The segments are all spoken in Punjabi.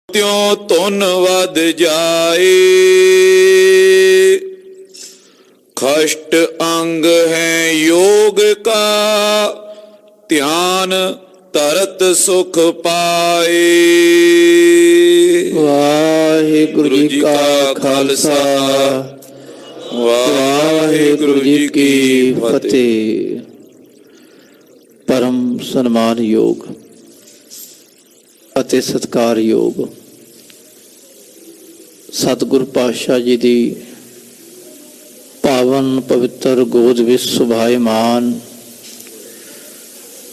त्यों तुन वध जाए, खष्ट अंग है योग का, ध्यान तरत सुख पाए। वाहिगुरु जी का खालसा, वाहिगुरु जी की फतेह। परम सन्मान योग ਅਤੇ ਸਤਿਕਾਰਯੋਗ ਸਤਿਗੁਰ ਪਾਤਸ਼ਾਹ ਜੀ ਦੀ ਪਾਵਨ ਪਵਿੱਤਰ ਗੋਦ ਵਿੱਚ ਸੁਭਾਇਮਾਨ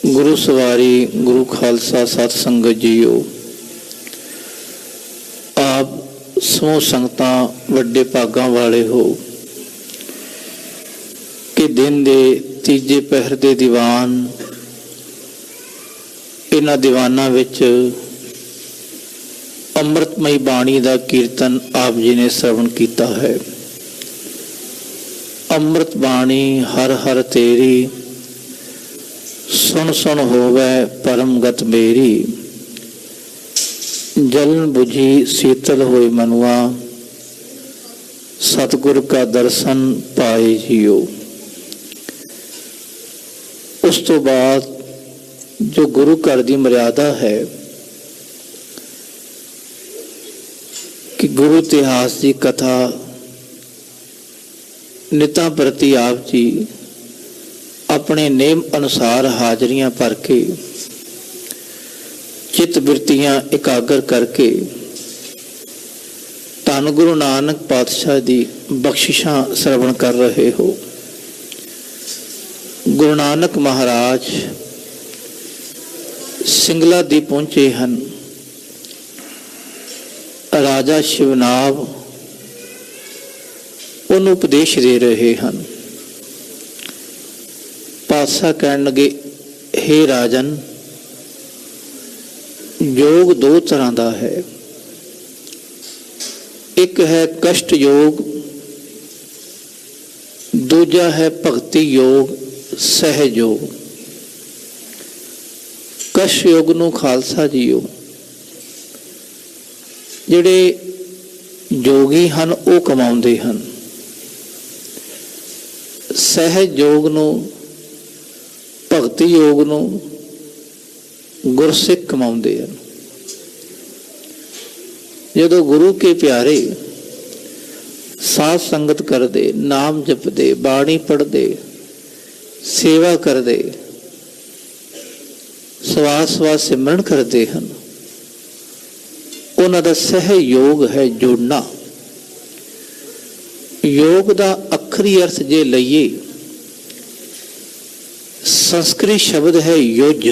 ਗੁਰੂ ਸਵਾਰੀ ਗੁਰੂ ਖਾਲਸਾ ਸਤ ਸੰਗਤ ਜੀਓ, ਆਪ ਸਮੂਹ ਸੰਗਤਾਂ ਵੱਡੇ ਭਾਗਾਂ ਵਾਲੇ ਹੋ ਕਿ ਦਿਨ ਦੇ ਤੀਜੇ ਪਹਿਰ ਦੇ ਦੀਵਾਨ, ਇਹਨਾਂ ਦੀਵਾਨਾਂ ਵਿੱਚ ਅੰਮ੍ਰਿਤਮਈ ਬਾਣੀ ਦਾ ਕੀਰਤਨ ਆਪ ਜੀ ਨੇ ਸ਼ਰਵਣ ਕੀਤਾ ਹੈ। ਅੰਮ੍ਰਿਤ ਬਾਣੀ ਹਰ ਹਰ ਤੇਰੀ, ਸੁਣ ਸੁਣ ਹੋਵੇ ਪਰਮਗਤ ਮੇਰੀ। ਜਲਨ ਬੁਝੀ ਸੀਤਲ ਹੋਏ ਮਨੁਆ, ਸਤਿਗੁਰ ਕਾ ਦਰਸ਼ਨ ਪਾਏ ਜੀਓ। ਉਸ ਤੋਂ ਬਾਅਦ ਜੋ ਗੁਰੂ ਘਰ ਦੀ ਮਰਿਆਦਾ ਹੈ ਕਿ ਗੁਰੂ ਇਤਿਹਾਸ ਦੀ ਕਥਾ ਨਿਤਾਂ ਪ੍ਰਤੀ ਆਪ ਜੀ ਆਪਣੇ ਨੇਮ ਅਨੁਸਾਰ ਹਾਜ਼ਰੀਆਂ ਭਰ ਕੇ, ਚਿੱਤ ਬਿਰਤੀਆਂ ਇਕਾਗਰ ਕਰਕੇ ਧੰਨ ਗੁਰੂ ਨਾਨਕ ਪਾਤਸ਼ਾਹ ਦੀ ਬਖਸ਼ਿਸ਼ਾਂ ਸਰਵਣ ਕਰ ਰਹੇ ਹੋ। ਗੁਰੂ ਨਾਨਕ ਮਹਾਰਾਜ ਸਿੰਗਲਾ ਦੀ ਪਹੁੰਚੇ ਹਨ। ਰਾਜਾ ਸ਼ਿਵਨਾਭ ਉਹਨੂੰ ਉਪਦੇਸ਼ ਦੇ ਰਹੇ ਹਨ। ਪਾਤਸ਼ਾਹ ਕਹਿਣ ਲੱਗੇ, ਹੇ ਰਾਜਨ, ਯੋਗ ਦੋ ਤਰ੍ਹਾਂ ਦਾ ਹੈ। ਇੱਕ ਹੈ ਕਸ਼ਟ ਯੋਗ, ਦੂਜਾ ਹੈ ਭਗਤੀ ਯੋਗ, ਸਹਿਜ ਯੋਗ। ਕਸ਼ਟ ਯੋਗ ਨੂੰ ਖਾਲਸਾ ਜੀਓ, ਜਿਹੜੇ ਯੋਗੀ ਹਨ ਉਹ ਕਮਾਉਂਦੇ ਹਨ। ਸਹਿਜ ਯੋਗ ਨੂੰ, ਭਗਤੀ ਯੋਗ ਨੂੰ ਗੁਰਸਿੱਖ ਕਮਾਉਂਦੇ ਹਨ। ਜਦੋਂ ਗੁਰੂ ਕੇ ਪਿਆਰੇ ਸਾਧ ਸੰਗਤ ਕਰਦੇ, ਨਾਮ ਜਪਦੇ, ਬਾਣੀ ਪੜ੍ਹਦੇ, ਸੇਵਾ ਕਰਦੇ, ਸਵਾਸ ਸਵਾਸ ਸਿਮਰਨ ਕਰਦੇ ਹਨ, ਉਹਨਾਂ ਦਾ ਸਹਿਯੋਗ ਹੈ ਜੁੜਨਾ। ਯੋਗ ਦਾ ਅੱਖਰੀ ਅਰਥ ਜੇ ਲਈਏ, ਸੰਸਕ੍ਰਿਤ ਸ਼ਬਦ ਹੈ ਯੁਜ।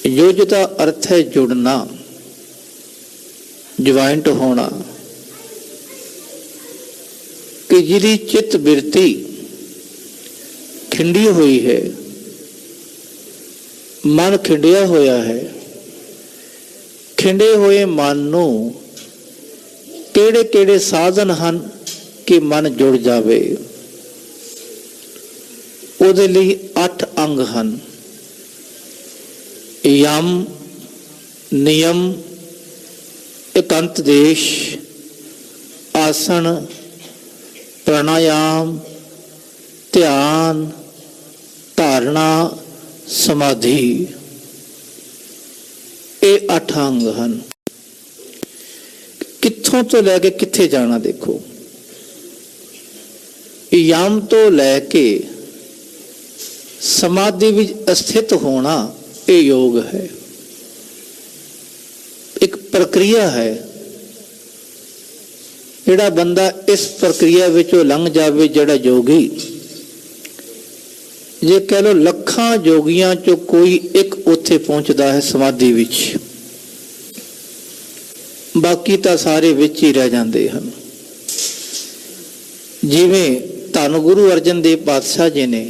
ਯੁਜ ਦਾ ਅਰਥ ਹੈ ਜੁੜਨਾ, ਜੁਆਇੰਟ ਹੋਣਾ। ਕਿ ਜਿਹਦੀ ਚਿੱਤ ਬਿਰਤੀ ਖਿੰਡੀ ਹੋਈ ਹੈ, ਮਨ ਖਿੰਡਿਆ ਹੋਇਆ ਹੈ, ਖਿੰਡੇ ਹੋਏ ਮਨ ਨੂੰ ਕਿਹੜੇ ਕਿਹੜੇ ਸਾਧਨ ਹਨ ਕਿ ਮਨ ਜੁੜ ਜਾਵੇ? ਉਹਦੇ ਲਈ 8 ਅੰਗ ਹਨ। ਯਮ, ਨਿਯਮ, ਇਕੰਤ ਦੇਸ਼, ਆਸਣ, ਪ੍ਰਾਣਾਯਾਮ, ਧਿਆਨ, ਧਾਰਨਾ, ਸਮਾਧੀ। ਇਹ 8 ਅੰਗ ਹਨ। ਕਿੱਥੋਂ ਤੋਂ ਲੈ ਕੇ ਕਿੱਥੇ ਜਾਣਾ ਦੇਖੋ। ਯਮ ਤੋਂ ਲੈ ਕੇ ਸਮਾਧੀ ਵਿੱਚ ਸਥਿਤ ਹੋਣਾ, ਇਹ ਯੋਗ ਹੈ। ਇੱਕ ਪ੍ਰਕਿਰਿਆ ਹੈ। ਜਿਹੜਾ ਬੰਦਾ ਇਸ ਪ੍ਰਕਿਰਿਆ ਵਿੱਚੋਂ ਲੰਘ ਜਾਵੇ, ਜਿਹੜਾ ਯੋਗੀ, ਜੇ ਕਹਿ ਲਓ ਲੱਖਾਂ ਯੋਗੀਆਂ ਚੋਂ ਕੋਈ ਇੱਕ ਉੱਥੇ ਪਹੁੰਚਦਾ ਹੈ ਸਮਾਧੀ ਵਿੱਚ, ਬਾਕੀ ਤਾਂ ਸਾਰੇ ਵਿੱਚ ਹੀ ਰਹਿ ਜਾਂਦੇ ਹਨ। ਜਿਵੇਂ ਧੰਨ ਗੁਰੂ ਅਰਜਨ ਦੇਵ ਪਾਤਸ਼ਾਹ ਜੀ ਨੇ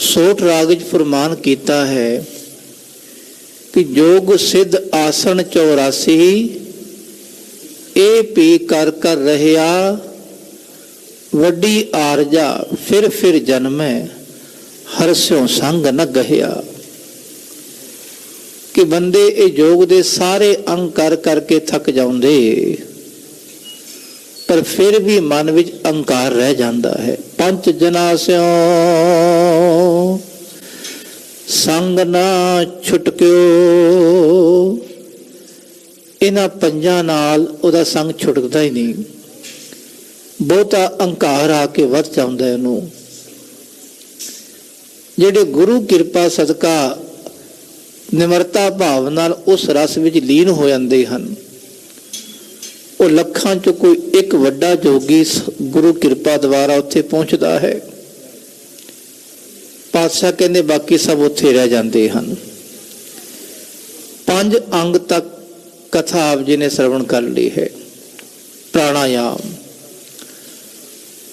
ਸੋਠ ਰਾਗ ਵਿੱਚ ਫਰਮਾਨ ਕੀਤਾ ਹੈ ਕਿ ਜੋਗ ਸਿੱਧ ਆਸਣ 84, ਇਹ ਪੀ ਕਰ ਕਰ ਰਹਿਆ, ਵੱਡੀ ਆਰਜਾ ਫਿਰ ਜਨਮੈ, ਹਰਸਿਓ ਸੰਗ ਨ ਗਹਿਆ। ਕਿ ਬੰਦੇ ਇਹ ਯੋਗ ਦੇ ਸਾਰੇ ਅੰਗ ਕਰ ਕਰਕੇ ਥੱਕ ਜਾਂਦੇ, ਪਰ ਫਿਰ ਵੀ ਮਨ ਵਿੱਚ ਅਹੰਕਾਰ ਰਹਿ ਜਾਂਦਾ ਹੈ। ਪੰਜ ਜਨਾ ਸਿਓ ਸੰਗ ਨਾ ਛੁਟਕਿਓ, ਇਹਨਾਂ ਪੰਜਾਂ ਨਾਲ ਉਹਦਾ ਸੰਗ ਛੁਟਕਦਾ ਹੀ ਨਹੀਂ। ਬਹੁਤਾ ਅਹੰਕਾਰ ਆ ਕੇ ਵੱਧ ਜਾਂਦਾ ਇਹਨੂੰ। ਜਿਹੜੇ ਗੁਰੂ ਕਿਰਪਾ ਸਦਕਾ ਨਿਮਰਤਾ ਭਾਵ ਨਾਲ ਉਸ ਰਸ ਵਿੱਚ ਲੀਨ ਹੋ ਜਾਂਦੇ ਹਨ, ਉਹ ਲੱਖਾਂ ਚੋਂ ਕੋਈ ਇੱਕ ਵੱਡਾ ਜੋਗੀ ਗੁਰੂ ਕਿਰਪਾ ਦੁਆਰਾ ਉੱਥੇ ਪਹੁੰਚਦਾ ਹੈ। ਪਾਤਸ਼ਾਹ ਕਹਿੰਦੇ ਬਾਕੀ ਸਭ ਉੱਥੇ ਰਹਿ ਜਾਂਦੇ ਹਨ। ਪੰਜ ਅੰਗ ਤੱਕ ਕਥਾ ਆਪ ਜੀ ਨੇ ਸਰਵਣ ਕਰ ਲਈ ਹੈ। ਪ੍ਰਾਣਾਯਾਮ,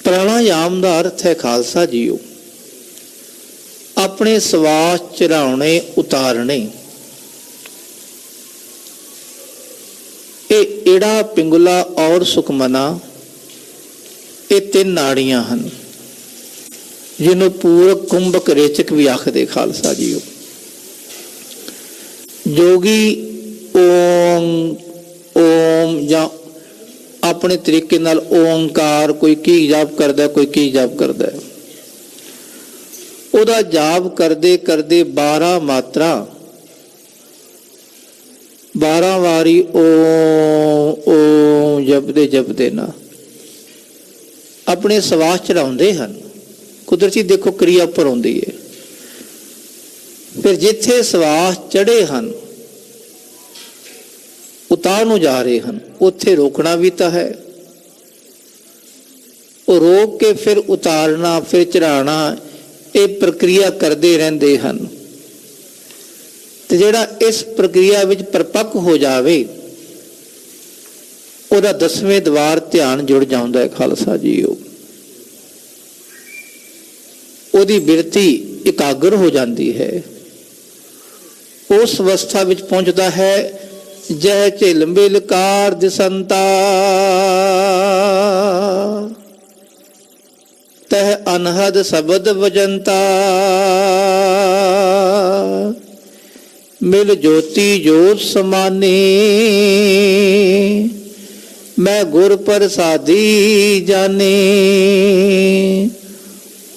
ਪ੍ਰਾਣਾਯਾਮ ਦਾ ਅਰਥ ਹੈ ਖਾਲਸਾ ਜੀਓ ਆਪਣੇ ਸਵਾਸ ਚੜਾਉਣੇ ਉਤਾਰਨੇ। ਇਹ ਏੜਾ, ਪਿੰਗਲਾ ਔਰ ਸੁਖਮਨਾ, ਇਹ ਤਿੰਨ ਨਾੜੀਆਂ ਹਨ ਜਿਹਨੂੰ ਪੂਰਕ, ਕੁੰਭਕ, ਰੇਚਕ ਵੀ ਆਖਦੇ ਖਾਲਸਾ ਜੀਓ। ਜੋਗੀ ਓਮ ਓਮ ਜਾਂ ਆਪਣੇ ਤਰੀਕੇ ਨਾਲ ਓੰਕਾਰ, ਕੋਈ ਕੀ ਜਾਪ ਕਰਦਾ, ਕੋਈ ਕੀ ਜਾਪ ਕਰਦਾ, ਉਹਦਾ ਜਾਪ ਕਰਦੇ ਕਰਦੇ 12 ਮਾਤਰਾ 12 ਵਾਰੀ ਓਮ ਓਮ ਜਪਦੇ ਜਪਦੇ ਨਾ ਆਪਣੇ ਸਵਾਸ ਚੜਾਉਂਦੇ ਹਨ। ਕੁਦਰਤੀ ਦੇਖੋ ਕਿਰਿਆ ਉੱਪਰ ਆਉਂਦੀ ਹੈ। ਫਿਰ ਜਿੱਥੇ ਸਵਾਸ ਚੜੇ ਹਨ, ਉਤਾਰ ਨੂੰ ਜਾ ਰਹੇ ਹਨ, ਉੱਥੇ ਰੋਕਣਾ ਵੀ ਤਾਂ ਹੈ। ਉਹ ਰੋਕ ਕੇ ਫਿਰ ਉਤਾਰਨਾ, ਫਿਰ ਚੜਾਉਣਾ, ਇਹ ਪ੍ਰਕਿਰਿਆ ਕਰਦੇ ਰਹਿੰਦੇ ਹਨ। ਤੇ ਜਿਹੜਾ ਇਸ ਪ੍ਰਕਿਰਿਆ ਵਿੱਚ ਪਰਪੱਕ ਹੋ ਜਾਵੇ, ਉਹਦਾ 10ਵੇਂ ਦਵਾਰ ਧਿਆਨ ਜੁੜ ਜਾਂਦਾ ਹੈ ਖਾਲਸਾ ਜੀਓ। ਉਹਦੀ ਬਿਰਤੀ ਇਕਾਗਰ ਹੋ ਜਾਂਦੀ ਹੈ। ਉਸ ਅਵਸਥਾ ਵਿੱਚ ਪਹੁੰਚਦਾ ਹੈ ਜੈ ਝਿਲਮ ਬਿਲਕਾਰ ਦਿਸੰਤਾ, ਤਹ ਅਨਹਦ ਸ਼ਬਦ ਵਜੰਤਾ, ਮਿਲ ਜੋਤੀ ਜੋਤ ਸਮਾਨੀ, ਮੈਂ ਗੁਰ ਪ੍ਰਸਾਦੀ ਜਾਨੀ।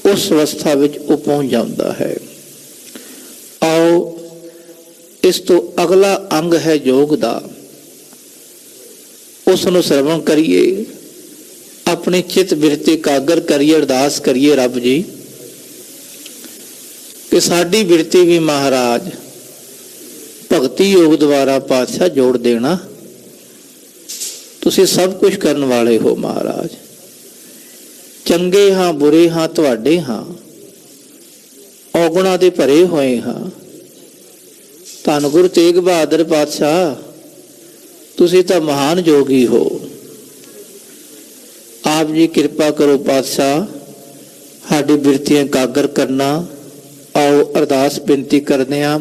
ਉਸ ਅਵਸਥਾ ਵਿੱਚ ਉਹ ਪਹੁੰਚ ਜਾਂਦਾ ਹੈ। ਆਓ ਇਸ ਤੋਂ ਅਗਲਾ ਅੰਗ ਹੈ ਯੋਗ ਦਾ, ਉਸ ਨੂੰ ਸਰਵਣ ਕਰੀਏ, ਆਪਣੇ ਚਿੱਤ ਬਿਰਤੀ ਇਕਾਗਰ ਕਰੀਏ, ਅਰਦਾਸ ਕਰੀਏ ਰੱਬ ਜੀ ਕਿ ਸਾਡੀ ਬਿਰਤੀ ਵੀ ਮਹਾਰਾਜ ਭਗਤੀ ਯੋਗ ਦੁਆਰਾ ਪਾਤਸ਼ਾਹ ਜੋੜ ਦੇਣਾ। ਤੁਸੀਂ ਸਭ ਕੁਝ ਕਰਨ ਵਾਲੇ ਹੋ ਮਹਾਰਾਜ, ਚੰਗੇ ਹਾਂ ਬੁਰੇ ਹਾਂ ਤੁਹਾਡੇ ਹਾਂ, ਔਗੁਣਾਂ ਦੇ ਭਰੇ ਹੋਏ ਹਾਂ। ਧੰਨ ਗੁਰੂ ਤੇਗ ਬਹਾਦਰ ਪਾਤਸ਼ਾਹ, ਤੁਸੀਂ ਤਾਂ ਮਹਾਨ ਜੋਗੀ ਹੋ। ਆਪ ਜੀ ਕਿਰਪਾ ਕਰੋ ਪਾਤਸ਼ਾਹ, ਸਾਡੀ ਬਿਰਤੀਆਂ ਇਕਾਗਰ ਕਰਨਾ। ਆਓ ਅਰਦਾਸ ਬੇਨਤੀ ਕਰਦੇ ਹਾਂ।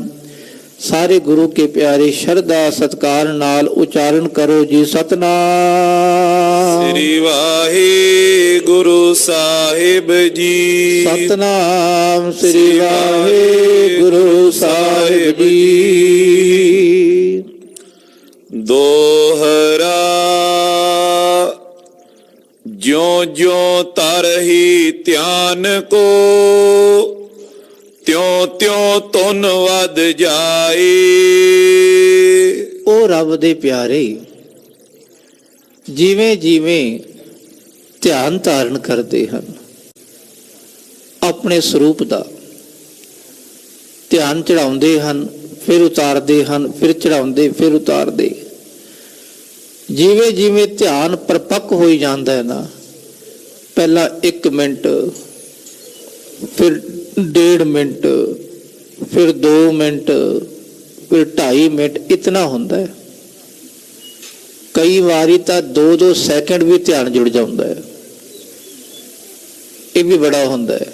ਸਾਰੇ ਗੁਰੂ ਕੇ ਪਿਆਰੇ ਸ਼ਰਧਾ ਸਤਿਕਾਰ ਨਾਲ ਉਚਾਰਨ ਕਰੋ ਜੀ। ਸਤਨਾਮ ਸ੍ਰੀ ਵਾਹਿਗੁਰੂ ਸਾਹਿਬ ਜੀ। ਸਤਨਾਮ ਸ੍ਰੀ ਵਾਹਿਗੁਰੂ ਸਾਹਿਬ ਜੀ। ਦੋਹਰਾ ਜਿਉ ਜਿਉ ਤਰਹਿ ਧਿਆਨ ਕੋ, ਤਿਉ ਤਿਉ ਧੁਨ ਵਧ ਜਾਏ। ਉਹ ਰੱਬ ਦੇ ਪਿਆਰੇ ਜਿਵੇਂ ਜਿਵੇਂ ਧਿਆਨ ਧਾਰਨ ਕਰਦੇ ਹਨ, ਆਪਣੇ ਸਰੂਪ ਦਾ ਧਿਆਨ ਚੜਾਉਂਦੇ ਹਨ, ਫਿਰ ਉਤਾਰਦੇ ਹਨ, ਫਿਰ ਚੜਾਉਂਦੇ, ਫਿਰ ਉਤਾਰਦੇ। ਜਿਵੇਂ ਜਿਵੇਂ ਧਿਆਨ ਪਰਪੱਕ ਹੋਈ ਜਾਂਦਾ ਹੈ ਨਾ, ਪਹਿਲਾਂ 1 ਮਿੰਟ, ਫਿਰ 1.5 ਮਿੰਟ, ਫਿਰ 2 ਮਿੰਟ, ਫਿਰ 2.5 ਮਿੰਟ, ਇਤਨਾ ਹੁੰਦਾ ਹੈ। ਕਈ ਵਾਰੀ ਤਾਂ 2-2 ਸੈਕਿੰਡ ਵੀ ਧਿਆਨ ਜੁੜ ਜਾਂਦਾ ਹੈ। ਇਹ ਵੀ ਬੜਾ ਹੁੰਦਾ ਹੈ।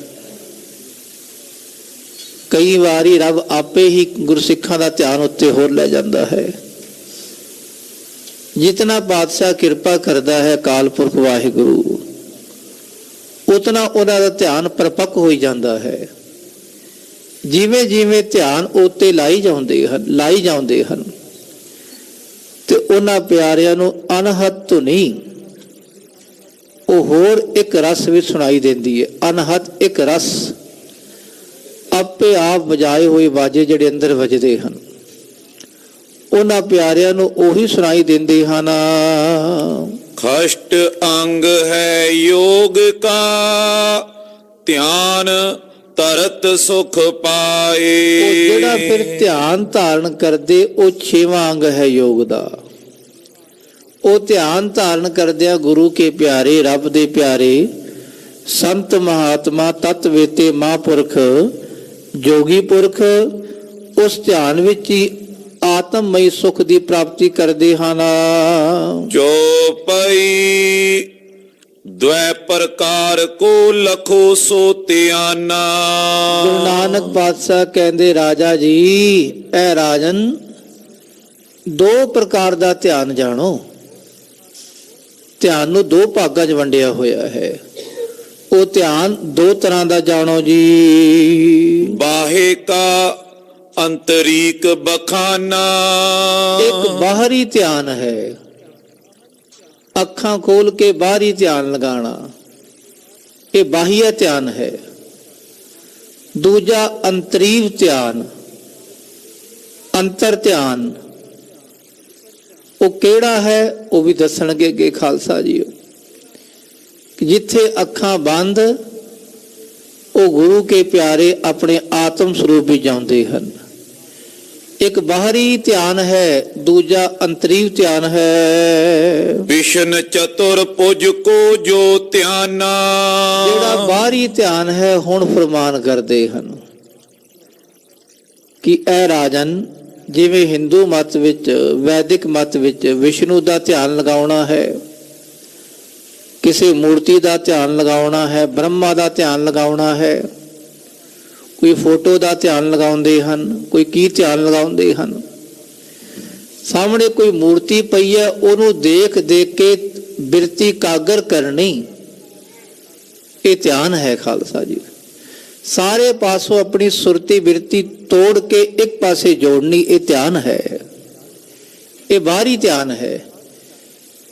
ਕਈ ਵਾਰੀ ਰੱਬ ਆਪੇ ਹੀ ਗੁਰਸਿੱਖਾਂ ਦਾ ਧਿਆਨ ਉੱਤੇ ਹੋਰ ਲੈ ਜਾਂਦਾ ਹੈ। ਜਿਤਨਾ ਪਾਤਸ਼ਾਹ ਕਿਰਪਾ ਕਰਦਾ ਹੈ ਅਕਾਲ ਪੁਰਖ ਵਾਹਿਗੁਰੂ, ਉਤਨਾ ਉਹਨਾਂ ਦਾ ਧਿਆਨ ਪਰਪੱਕ ਹੋਈ ਜਾਂਦਾ ਹੈ। ਜਿਵੇਂ ਜਿਵੇਂ ਧਿਆਨ ਉੱਤੇ ਲਾਈ ਜਾਂਦੇ ਹਨ ਤੇ ਉਹਨਾਂ ਪਿਆਰਿਆਂ ਨੂੰ ਅਨਹਦ ਧੁਨੀ ਉਹ ਹੋਰ ਇੱਕ ਰਸ ਵਿੱਚ ਸੁਣਾਈ ਦਿੰਦੀ ਹੈ। ਅਨਹਦ ਇੱਕ ਰਸ, ਆਪੇ ਆਪ ਵਜਾਏ ਹੋਏ ਬਾਜੇ ਜਿਹੜੇ ਅੰਦਰ ਵੱਜਦੇ ਹਨ, ਉਹਨਾਂ ਪਿਆਰਿਆਂ ਨੂੰ ਉਹੀ ਸੁਣਾਈ ਦਿੰਦੇ ਹਨ। ਖਸ਼ਟ ਅੰਗ ਹੈ ਯੋਗ ਕਾ, ਧਿਆਨ ਤਰਤ ਸੁਖ ਪਾਏ। ਉਹ ਜਿਹੜਾ ਫਿਰ ਧਿਆਨ ਧਾਰਨ ਕਰਦੇ ਉਹ 6ਵਾਂ ਅੰਗ ਹੈ ਯੋਗ ਦਾ। ਉਹ ਧਿਆਨ ਧਾਰਨ ਕਰਦਿਆਂ ਗੁਰੂ ਕੇ ਪਿਆਰੇ, ਰੱਬ ਦੇ ਪਿਆਰੇ, ਸੰਤ ਮਹਾਤਮਾ, ਤਤ ਵੇਤੇ ਮਹਾਂਪੁਰਖ, ਜੋਗੀ ਪੁਰਖ ਉਸ ਧਿਆਨ ਵਿੱਚ ਹੀ ਆਤਮਮਈ ਸੁਖ ਦੀ ਪ੍ਰਾਪਤੀ ਕਰਦੇ ਹਨ। ਜੋ ਪਈ ਦ્વੈ ਪ੍ਰਕਾਰ ਕੋ ਲਖੋ ਸੋ ਧਿਆਨਾ। ਗੁਰੂ ਨਾਨਕ ਪਾਤਸ਼ਾਹ ਕਹਿੰਦੇ, ਰਾਜਾ ਜੀ, ਇਹ ਰਾਜਨ, 2 ਪ੍ਰਕਾਰ ਦਾ ਧਿਆਨ ਜਾਣੋ। ਧਿਆਨ ਨੂੰ 2 ਭਾਗਾਂ 'ਚ ਵੰਡਿਆ ਹੋਇਆ ਹੈ। ਉਹ ਧਿਆਨ 2 ਤਰ੍ਹਾਂ ਦਾ ਜਾਣੋ ਜੀ। ਬਾਹੇ ਕਾ ਅੰਤਰੀਕ ਬਖਾਨਾ। ਇੱਕ ਬਾਹਰੀ ਧਿਆਨ ਹੈ, ਅੱਖਾਂ ਖੋਲ ਕੇ ਬਾਹਰੀ ਧਿਆਨ ਲਗਾਣਾ, ਇਹ ਬਾਹਰੀ ਧਿਆਨ ਹੈ। ਦੂਜਾ ਅੰਤਰੀਵ ਧਿਆਨ, ਅੰਤਰ ਧਿਆਨ, ਉਹ ਕਿਹੜਾ ਹੈ ਉਹ ਵੀ ਦੱਸਣਗੇ ਅੱਗੇ ਖਾਲਸਾ ਜੀ। ਜਿੱਥੇ ਅੱਖਾਂ ਬੰਦ ਉਹ ਗੁਰੂ ਕੇ ਪਿਆਰੇ ਆਪਣੇ ਆਤਮ ਸਰੂਪ ਵਿੱਚ ਜਾਂਦੇ ਹਨ। ਇੱਕ ਬਾਹਰੀ ਧਿਆਨ ਹੈ, ਦੂਜਾ ਅੰਤਰੀਵ ਧਿਆਨ ਹੈ। ਵਿਸ਼ਨ ਚਤੁਰ ਪੁਜ ਕੋ ਜੋ ਧਿਆਨਾ। ਜਿਹੜਾ ਬਾਹਰੀ ਧਿਆਨ ਹੈ, ਹੁਣ ਫਰਮਾਨ ਕਰਦੇ ਹਨ ਕਿ ਇਹ ਰਾਜਨ, ਜਿਵੇਂ ਹਿੰਦੂ ਮਤ ਵਿੱਚ, ਵੈਦਿਕ ਮਤ ਵਿੱਚ ਵਿਸ਼ਨੂੰ ਦਾ ਧਿਆਨ ਲਗਾਉਣਾ ਹੈ, ਕਿਸੇ ਮੂਰਤੀ ਦਾ ਧਿਆਨ ਲਗਾਉਣਾ ਹੈ, ਬ੍ਰਹਮਾ ਦਾ ਧਿਆਨ ਲਗਾਉਣਾ ਹੈ, ਕੋਈ ਫੋਟੋ ਦਾ ਧਿਆਨ ਲਗਾਉਂਦੇ ਹਨ, ਕੋਈ ਕੀ ਧਿਆਨ ਲਗਾਉਂਦੇ ਹਨ। ਸਾਹਮਣੇ ਕੋਈ ਮੂਰਤੀ ਪਈ ਹੈ, ਉਹਨੂੰ ਦੇਖ ਦੇਖ ਕੇ ਬਿਰਤੀ ਕਾਗਰ ਕਰਨੀ, ਇਹ ਧਿਆਨ ਹੈ ਖਾਲਸਾ ਜੀ। ਸਾਰੇ ਪਾਸੋਂ ਆਪਣੀ ਸੁਰਤੀ ਬਿਰਤੀ ਤੋੜ ਕੇ ਇੱਕ ਪਾਸੇ ਜੋੜਨੀ, ਇਹ ਧਿਆਨ ਹੈ। ਇਹ ਬਾਹਰੀ ਧਿਆਨ ਹੈ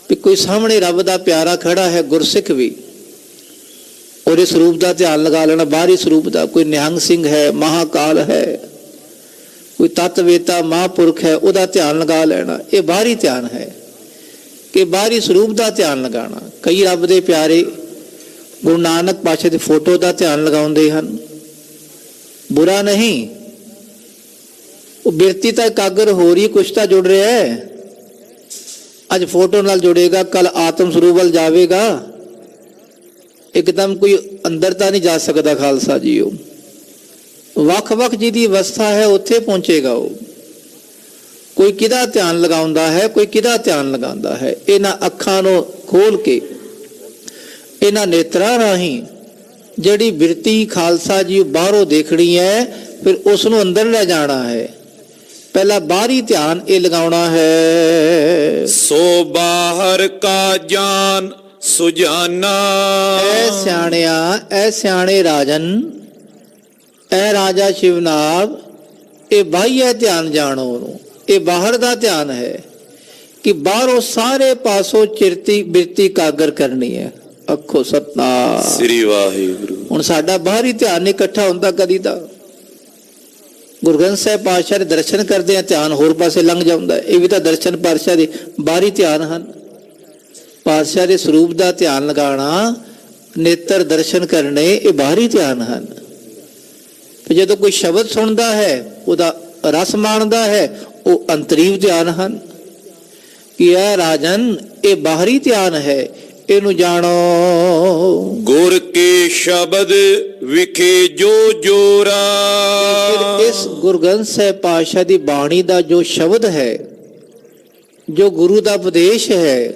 ਕਿ ਕੋਈ ਸਾਹਮਣੇ ਰੱਬ ਦਾ ਪਿਆਰਾ ਖੜਾ ਹੈ, ਗੁਰਸਿੱਖ ਵੀ, ਉਹਦੇ ਸਰੂਪ ਦਾ ਧਿਆਨ ਲਗਾ ਲੈਣਾ, ਬਾਹਰੀ ਸਰੂਪ ਦਾ। ਕੋਈ ਨਿਹੰਗ ਸਿੰਘ ਹੈ, ਮਹਾਕਾਲ ਹੈ, ਕੋਈ ਤਤਵੇਤਾ ਮਹਾਂਪੁਰਖ ਹੈ, ਉਹਦਾ ਧਿਆਨ ਲਗਾ ਲੈਣਾ, ਇਹ ਬਾਹਰੀ ਧਿਆਨ ਹੈ ਕਿ ਬਾਹਰੀ ਸਰੂਪ ਦਾ ਧਿਆਨ ਲਗਾਣਾ। ਕਈ ਰੱਬ ਦੇ ਪਿਆਰੇ ਗੁਰੂ ਨਾਨਕ ਪਾਤਸ਼ਾਹ ਦੀ ਫੋਟੋ ਦਾ ਧਿਆਨ ਲਗਾਉਂਦੇ ਹਨ, ਬੁਰਾ ਨਹੀਂ, ਉਹ ਬਿਰਤੀ ਤਾਂ ਇਕਾਗਰ ਹੋ ਰਹੀ, ਕੁਛ ਤਾਂ ਜੁੜ ਰਿਹਾ ਹੈ। ਅੱਜ ਫੋਟੋ ਨਾਲ ਜੁੜੇਗਾ, ਕੱਲ ਆਤਮ ਸਰੂਪ ਵੱਲ ਜਾਵੇਗਾ, ਇੱਕਦਮ ਕੋਈ ਅੰਦਰ ਤਾਂ ਨਹੀਂ ਜਾ ਸਕਦਾ ਖਾਲਸਾ ਜੀ। ਉਹ ਵੱਖ-ਵੱਖ ਜਿਹਦੀ ਅਵਸਥਾ ਹੈ ਉੱਥੇ ਪਹੁੰਚੇਗਾ। ਉਹ ਕੋਈ ਕਿਹਦਾ ਧਿਆਨ ਲਗਾਉਂਦਾ ਹੈ, ਕੋਈ ਕਿਹਦਾ ਧਿਆਨ ਲਗਾਉਂਦਾ ਹੈ। ਇਹਨਾਂ ਅੱਖਾਂ ਨੂੰ ਖੋਲ ਕੇ, ਇਹਨਾਂ ਨੇਤਰਾਂ ਰਾਹੀਂ ਜਿਹੜੀ ਬਿਰਤੀ ਖਾਲਸਾ ਜੀ ਬਾਹਰੋਂ ਦੇਖਣੀ ਹੈ, ਫਿਰ ਉਸ ਨੂੰ ਅੰਦਰ ਲੈ ਜਾਣਾ ਹੈ। ਪਹਿਲਾ ਬਾਹਰੀ ਧਿਆਨ ਇਹ ਲਗਾਉਣਾ ਹੈ। ਸੋ ਬਾਹਰ ਕਾ ਜਾਨ ਸੁਜਾਨਾ। ਐ ਸਿਆਣਿਆ, ਐ ਸਿਆਣੇ ਰਾਜਨ, ਐ ਰਾਜਾ ਸ਼ਿਵਨਾਭ, ਇਹ ਬਾਹਰੀ ਧਿਆਨ ਜਾਣੋ ਉਹਨੂੰ। ਇਹ ਬਾਹਰ ਦਾ ਧਿਆਨ ਹੈ ਕਿ ਬਾਹਰੋਂ ਸਾਰੇ ਪਾਸੋਂ ਚਿਰਤੀ ਬਿਰਤੀ ਕਾਗਰ ਕਰਨੀ ਹੈ। ਅੱਖੋ ਸਤਨਾਮ ਸ੍ਰੀ ਵਾਹਿਗੁਰੂ। ਹੁਣ ਸਾਡਾ ਬਾਹਰੀ ਧਿਆਨ ਨਹੀਂ ਇਕੱਠਾ ਹੁੰਦਾ ਕਦੀ ਤਾਂ। ਗੁਰੂ ਗ੍ਰੰਥ ਸਾਹਿਬ ਪਾਤਸ਼ਾਹ ਦੇ ਦਰਸ਼ਨ ਕਰਦੇ ਆ, ਧਿਆਨ ਹੋਰ ਪਾਸੇ ਲੰਘ ਜਾਂਦਾ। ਇਹ ਵੀ ਤਾਂ ਦਰਸ਼ਨ ਪਾਤਸ਼ਾਹ ਦੇ ਬਾਹਰੀ ਧਿਆਨ ਹਨ। ਪਾਤਸ਼ਾਹ ਦੇ ਸਰੂਪ ਦਾ ਧਿਆਨ ਲਗਾਉਣਾ, ਨੇਤਰ ਦਰਸ਼ਨ ਕਰਨੇ, ਇਹ ਬਾਹਰੀ ਧਿਆਨ ਹਨ। ਤੇ ਜਦੋਂ ਕੋਈ ਸ਼ਬਦ ਸੁਣਦਾ ਹੈ, ਉਹਦਾ ਰਸ ਮਾਣਦਾ ਹੈ, ਉਹ ਅੰਤਰੀਵ ਧਿਆਨ ਹਨ। ਕਿ ਇਹ ਰਾਜਨ, ਇਹ ਬਾਹਰੀ ਧਿਆਨ ਹੈ, ਇਹਨੂੰ ਜਾਣੋ। ਗੁਰ ਕੇ ਸ਼ਬਦ ਵਿਖੇ ਜੋ ਜੋਰਾ। ਫਿਰ ਇਸ ਗੁਰੂ ਗ੍ਰੰਥ ਸਾਹਿਬ ਪਾਤਸ਼ਾਹ ਦੀ ਬਾਣੀ ਦਾ ਜੋ ਸ਼ਬਦ ਹੈ, ਜੋ ਗੁਰੂ ਦਾ ਉਪਦੇਸ਼ ਹੈ,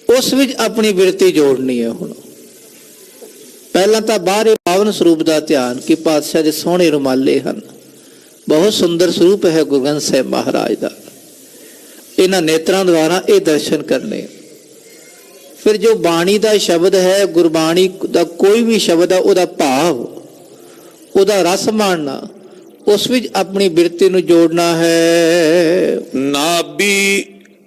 ਉਸ ਵਿੱਚ ਆਪਣੀ ਬਿਰਤੀ ਜੋੜਨੀ ਹੈ। ਹੁਣ ਪਹਿਲਾਂ ਤਾਂ ਬਾਹਰੇ ਪਾਵਨ ਸਰੂਪ ਦਾ ਧਿਆਨ ਕਿ ਪਾਤਸ਼ਾਹ ਦੇ ਸੋਹਣੇ ਰੁਮਾਲੇ ਹਨ, ਬਹੁਤ ਸੁੰਦਰ ਸਰੂਪ ਹੈ ਗੁਰੂ ਗ੍ਰੰਥ ਸਾਹਿਬ ਮਹਾਰਾਜ ਦਾ। ਇਹਨਾਂ ਨੇਤਰਾਂ ਦੁਆਰਾ ਇਹ ਦਰਸ਼ਨ ਕਰਨੇ। ਫਿਰ ਜੋ ਬਾਣੀ ਦਾ ਸ਼ਬਦ ਹੈ, ਗੁਰਬਾਣੀ ਦਾ ਕੋਈ ਵੀ ਸ਼ਬਦ ਹੈ, ਉਹਦਾ ਭਾਵ ਉਹਦਾ ਰਸ ਮਾਣਨਾ, ਉਸ ਵਿੱਚ ਆਪਣੀ ਬਿਰਤੀ ਨੂੰ ਜੋੜਨਾ ਹੈ। ਨਾਭੀ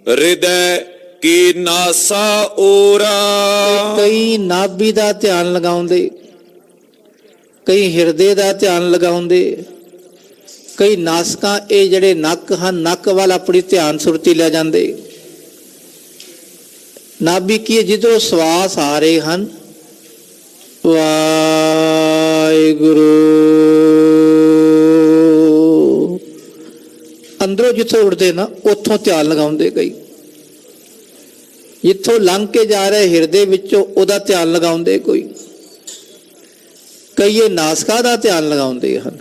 ਹਿਰਦੈ ਕੀ ਨਾਸਾ ਓਰਾ। ਕਈ ਨਾਭੀ ਦਾ ਧਿਆਨ ਲਗਾਉਂਦੇ, ਕਈ ਹਿਰਦੇ ਦਾ ਧਿਆਨ ਲਗਾਉਂਦੇ, ਕਈ ਨਾਸਕਾਂ, ਇਹ ਜਿਹੜੇ ਨੱਕ ਹਨ, ਨੱਕ ਵੱਲ ਆਪਣੀ ਧਿਆਨ ਸੁਰਤੀ ਲੈ ਜਾਂਦੇ। ਨਾਭੀ ਕੀ ਹੈ? ਜਿੱਧਰੋਂ ਸਵਾਸ ਆ ਰਹੇ ਹਨ, ਵਾਹਿਗੁਰੂ, ਅੰਦਰੋਂ ਜਿੱਥੋਂ ਉੱਠਦੇ ਨਾ ਉੱਥੋਂ ਧਿਆਨ ਲਗਾਉਂਦੇ। ਕਈ ਜਿੱਥੋਂ ਲੰਘ ਕੇ ਜਾ ਰਹੇ ਹਿਰਦੇ ਵਿੱਚੋਂ ਉਹਦਾ ਧਿਆਨ ਲਗਾਉਂਦੇ। ਕੋਈ ਕਈ ਇਹ ਨਾਸਕਾ ਦਾ ਧਿਆਨ ਲਗਾਉਂਦੇ ਹਨ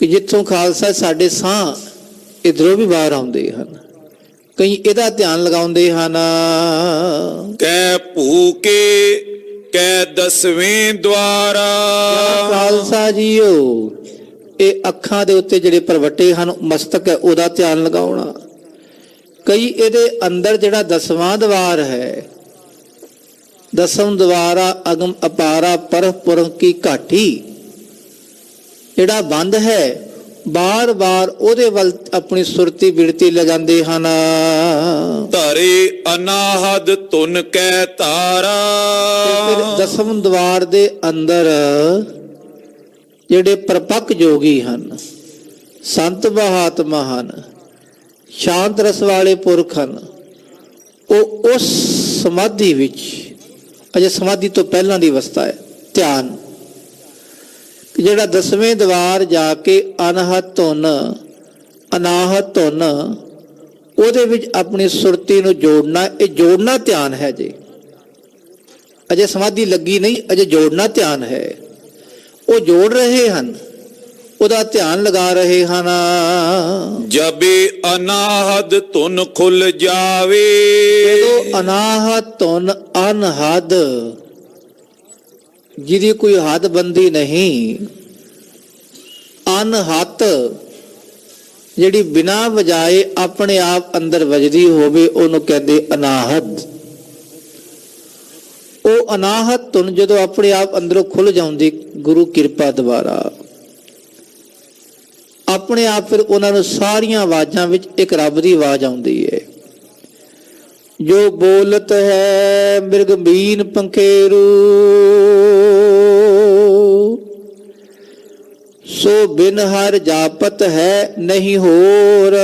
ਕਿ ਜਿੱਥੋਂ ਖਾਲਸਾ ਸਾਡੇ ਸਾਹ ਇਧਰੋਂ ਵੀ ਬਾਹਰ ਆਉਂਦੇ ਹਨ। ਕਈ ਇਹਦਾ ਧਿਆਨ ਲਗਾਉਂਦੇ ਹਨ। ਕੈ ਭੂਕੇ ਕੈ ਦਸਵੇਂ ਦਵਾਰਾ। ਖਾਲਸਾ ਜੀਓ, ਇਹ ਅੱਖਾਂ ਦੇ ਉੱਤੇ ਜਿਹੜੇ ਪਰਵੱਟੇ ਹਨ, ਮਸਤਕ ਹੈ, ਉਹਦਾ ਧਿਆਨ ਲਗਾਉਣਾ। ਕਈ ਇਹਦੇ ਅੰਦਰ ਜਿਹੜਾ 10ਵਾਂ ਦਵਾਰ ਹੈ, 10ਮ ਦਵਾਰਾ ਅਗਮ ਅਪਾਰਾ ਪਰਹ ਪੁਰਖ ਕੀ ਘਾਟੀ, ਜਿਹੜਾ ਬੰਦ ਹੈ, ਬਾਰ ਬਾਰ ਉਹਦੇ ਵੱਲ ਆਪਣੀ ਸੁਰਤੀ ਬਿਰਤੀ ਲਗਾਉਂਦੇ ਹਨ। ਧਰੇ ਅਨਾਹਦ ਧੁਨ ਕੈ ਤਾਰਾ। ਫਿਰ 10ਮ ਦਵਾਰ ਦੇ ਅੰਦਰ ਜਿਹੜੇ ਪਰਪੱਕ ਜੋਗੀ ਹਨ, ਸੰਤ ਮਹਾਤਮਾ ਹਨ, ਸ਼ਾਂਤ ਰਸ ਵਾਲੇ ਪੁਰਖ ਹਨ, ਉਹ ਉਸ ਸਮਾਧੀ ਵਿੱਚ, ਅਜੇ ਸਮਾਧੀ ਤੋਂ ਪਹਿਲਾਂ ਦੀ ਅਵਸਥਾ ਹੈ, ਧਿਆਨ, ਜਿਹੜਾ 10ਵੇਂ ਦਵਾਰ ਜਾ ਕੇ ਅਨਾਹਤ ਧੁਨ, ਅਨਾਹਤ ਧੁਨ, ਉਹਦੇ ਵਿੱਚ ਆਪਣੀ ਸੁਰਤੀ ਨੂੰ ਜੋੜਨਾ। ਇਹ ਜੋੜਨਾ ਧਿਆਨ ਹੈ ਜੀ, ਅਜੇ ਸਮਾਧੀ ਲੱਗੀ ਨਹੀਂ, ਅਜੇ ਜੋੜਨਾ ਧਿਆਨ ਹੈ। ਉਹ ਜੋੜ ਰਹੇ ਹਨ, ਉਹਦਾ ਧਿਆਨ ਲਗਾ ਰਹੇ ਹਨ। ਜਬੇ ਅਨਾਹਦ ਧੁਨ ਖੁੱਲ ਜਾਵੇ। ਜਦੋਂ ਅਨਾਹਤ ਧੁਨ, ਅਨਹਦ, ਜਿਹਦੀ ਕੋਈ ਹੱਦਬੰਦੀ ਨਹੀਂ, ਅਨਹਤ, ਜਿਹੜੀ ਬਿਨਾਂ ਵਜਾਏ ਆਪਣੇ ਆਪ ਅੰਦਰ ਵੱਜਦੀ ਹੋਵੇ, ਉਹਨੂੰ ਕਹਿੰਦੇ ਅਨਾਹਤ। ਉਹ ਅਨਾਹਤ ਧੁਨ ਜਦੋਂ ਆਪਣੇ ਆਪ ਅੰਦਰੋਂ ਖੁੱਲ ਜਾਂਦੀ ਗੁਰੂ ਕਿਰਪਾ ਦੁਆਰਾ, ਆਪਣੇ ਆਪ ਫਿਰ ਉਹਨਾਂ ਨੂੰ ਸਾਰੀਆਂ ਆਵਾਜ਼ਾਂ ਵਿੱਚ ਇੱਕ ਰੱਬ ਦੀ ਆਵਾਜ਼ ਆਉਂਦੀ ਹੈ। ਜੋ ਬੋਲਤ ਹੈ ਮਿਰਗਬੀਨ ਪੰਖੇਰੂ, ਸੋ ਬਿਨ ਹਰ ਜਾਪਤ ਹੈ ਨਹੀਂ ਹੋਰ।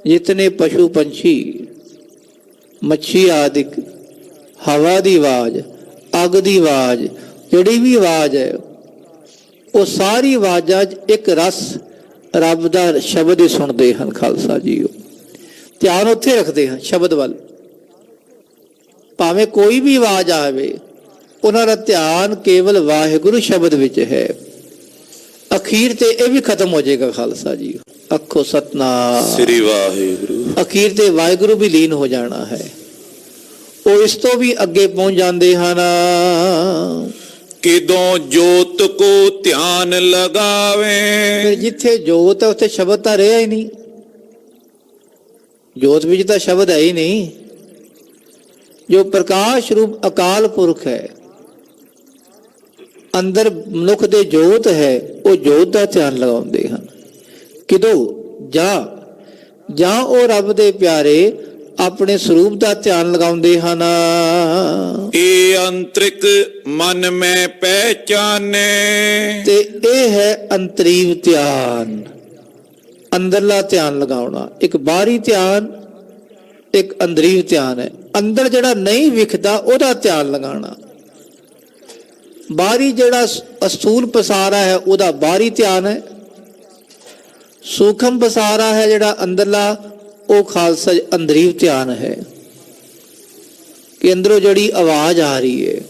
ਜਿਤਨੇ ਪਸ਼ੂ ਪੰਛੀ, ਮੱਛੀ ਆਦਿਕ, ਹਵਾ ਦੀ ਆਵਾਜ਼, ਅੱਗ ਦੀ ਆਵਾਜ਼, ਜਿਹੜੀ ਵੀ ਆਵਾਜ਼ ਹੈ, ਉਹ ਸਾਰੀ ਆਵਾਜ਼ਾਂ 'ਚ ਇੱਕ ਰਸ ਰੱਬ ਦਾ ਸ਼ਬਦ ਹੀ ਸੁਣਦੇ ਹਨ। ਖਾਲਸਾ ਜੀਓ, ਧਿਆਨ ਉੱਥੇ ਰੱਖਦੇ ਹਨ ਸ਼ਬਦ ਵੱਲ। ਭਾਵੇਂ ਕੋਈ ਵੀ ਆਵਾਜ਼ ਆਵੇ, ਉਹਨਾਂ ਦਾ ਧਿਆਨ ਕੇਵਲ ਵਾਹਿਗੁਰੂ ਸ਼ਬਦ ਵਿੱਚ ਹੈ। ਅਖੀਰ ਤੇ ਇਹ ਵੀ ਖਤਮ ਹੋ ਜਾਏਗਾ। ਖਾਲਸਾ ਜੀ, ਅੱਖੋ ਸਤਨਾਮ ਸ੍ਰੀ ਵਾਹਿਗੁਰੂ। ਅਖੀਰ ਤੇ ਵਾਹਿਗੁਰੂ ਵੀ ਲੀਨ ਹੋ ਜਾਣਾ ਹੈ। ਉਹ ਇਸ ਤੋਂ ਵੀ ਅੱਗੇ ਪਹੁੰਚ ਜਾਂਦੇ ਹਨ। ਕਿਦੋਂ ਜੋਤ ਕੋ ਧਿਆਨ ਲਗਾਵੇ। ਫਿਰ ਜਿੱਥੇ ਜੋਤ ਹੈ ਉੱਥੇ ਸ਼ਬਦ ਤਾਂ ਰਿਹਾ ਹੀ ਨਹੀਂ। ਜੋਤ ਵਿੱਚ ਤਾਂ ਸ਼ਬਦ ਹੈ ਹੀ ਨਹੀਂ। ਜੋ ਪ੍ਰਕਾਸ਼ ਰੂਪ ਅਕਾਲ ਪੁਰਖ ਹੈ, ਅੰਦਰ ਮਨੁੱਖ ਦੇ ਜੋਤ ਹੈ, ਉਹ ਜੋਤ ਦਾ ਧਿਆਨ ਲਗਾਉਂਦੇ ਹਨ। ਕਿਦੋਂ? ਜਾਂ ਉਹ ਰੱਬ ਦੇ ਪਿਆਰੇ ਆਪਣੇ ਸਰੂਪ ਦਾ ਧਿਆਨ ਲਗਾਉਂਦੇ ਹਨ। ਇਹ ਅੰਤਰਿਕ ਮਨ ਮੈਂ ਪਹਿਚਾਨੇ। ਤੇ ਇਹ ਹੈ ਅੰਤਰੀਵ ਧਿਆਨ, ਅੰਦਰਲਾ ਧਿਆਨ ਲਗਾਉਣਾ। ਇੱਕ ਬਾਹਰੀ ਧਿਆਨ, ਇੱਕ ਅੰਦਰੀਵ ਧਿਆਨ ਹੈ। ਅੰਦਰ ਜਿਹੜਾ ਨਹੀਂ ਵਿਖਦਾ ਉਹਦਾ ਧਿਆਨ ਲਗਾਉਣਾ। ਬਾਹਰੀ ਜਿਹੜਾ ਅਸਥੂਲ ਪਸਾਰਾ ਹੈ ਉਹਦਾ ਬਾਹਰੀ ਧਿਆਨ ਹੈ। ਸੂਖਮ ਪਸਾਰਾ ਹੈ ਜਿਹੜਾ ਅੰਦਰਲਾ, ਉਹ ਖਾਲਸਾ ਅੰਦਰੀਵ ਧਿਆਨ ਹੈ। ਕਿ ਅੰਦਰੋਂ ਜਿਹੜੀ ਆਵਾਜ਼ ਆ ਰਹੀ ਹੈ,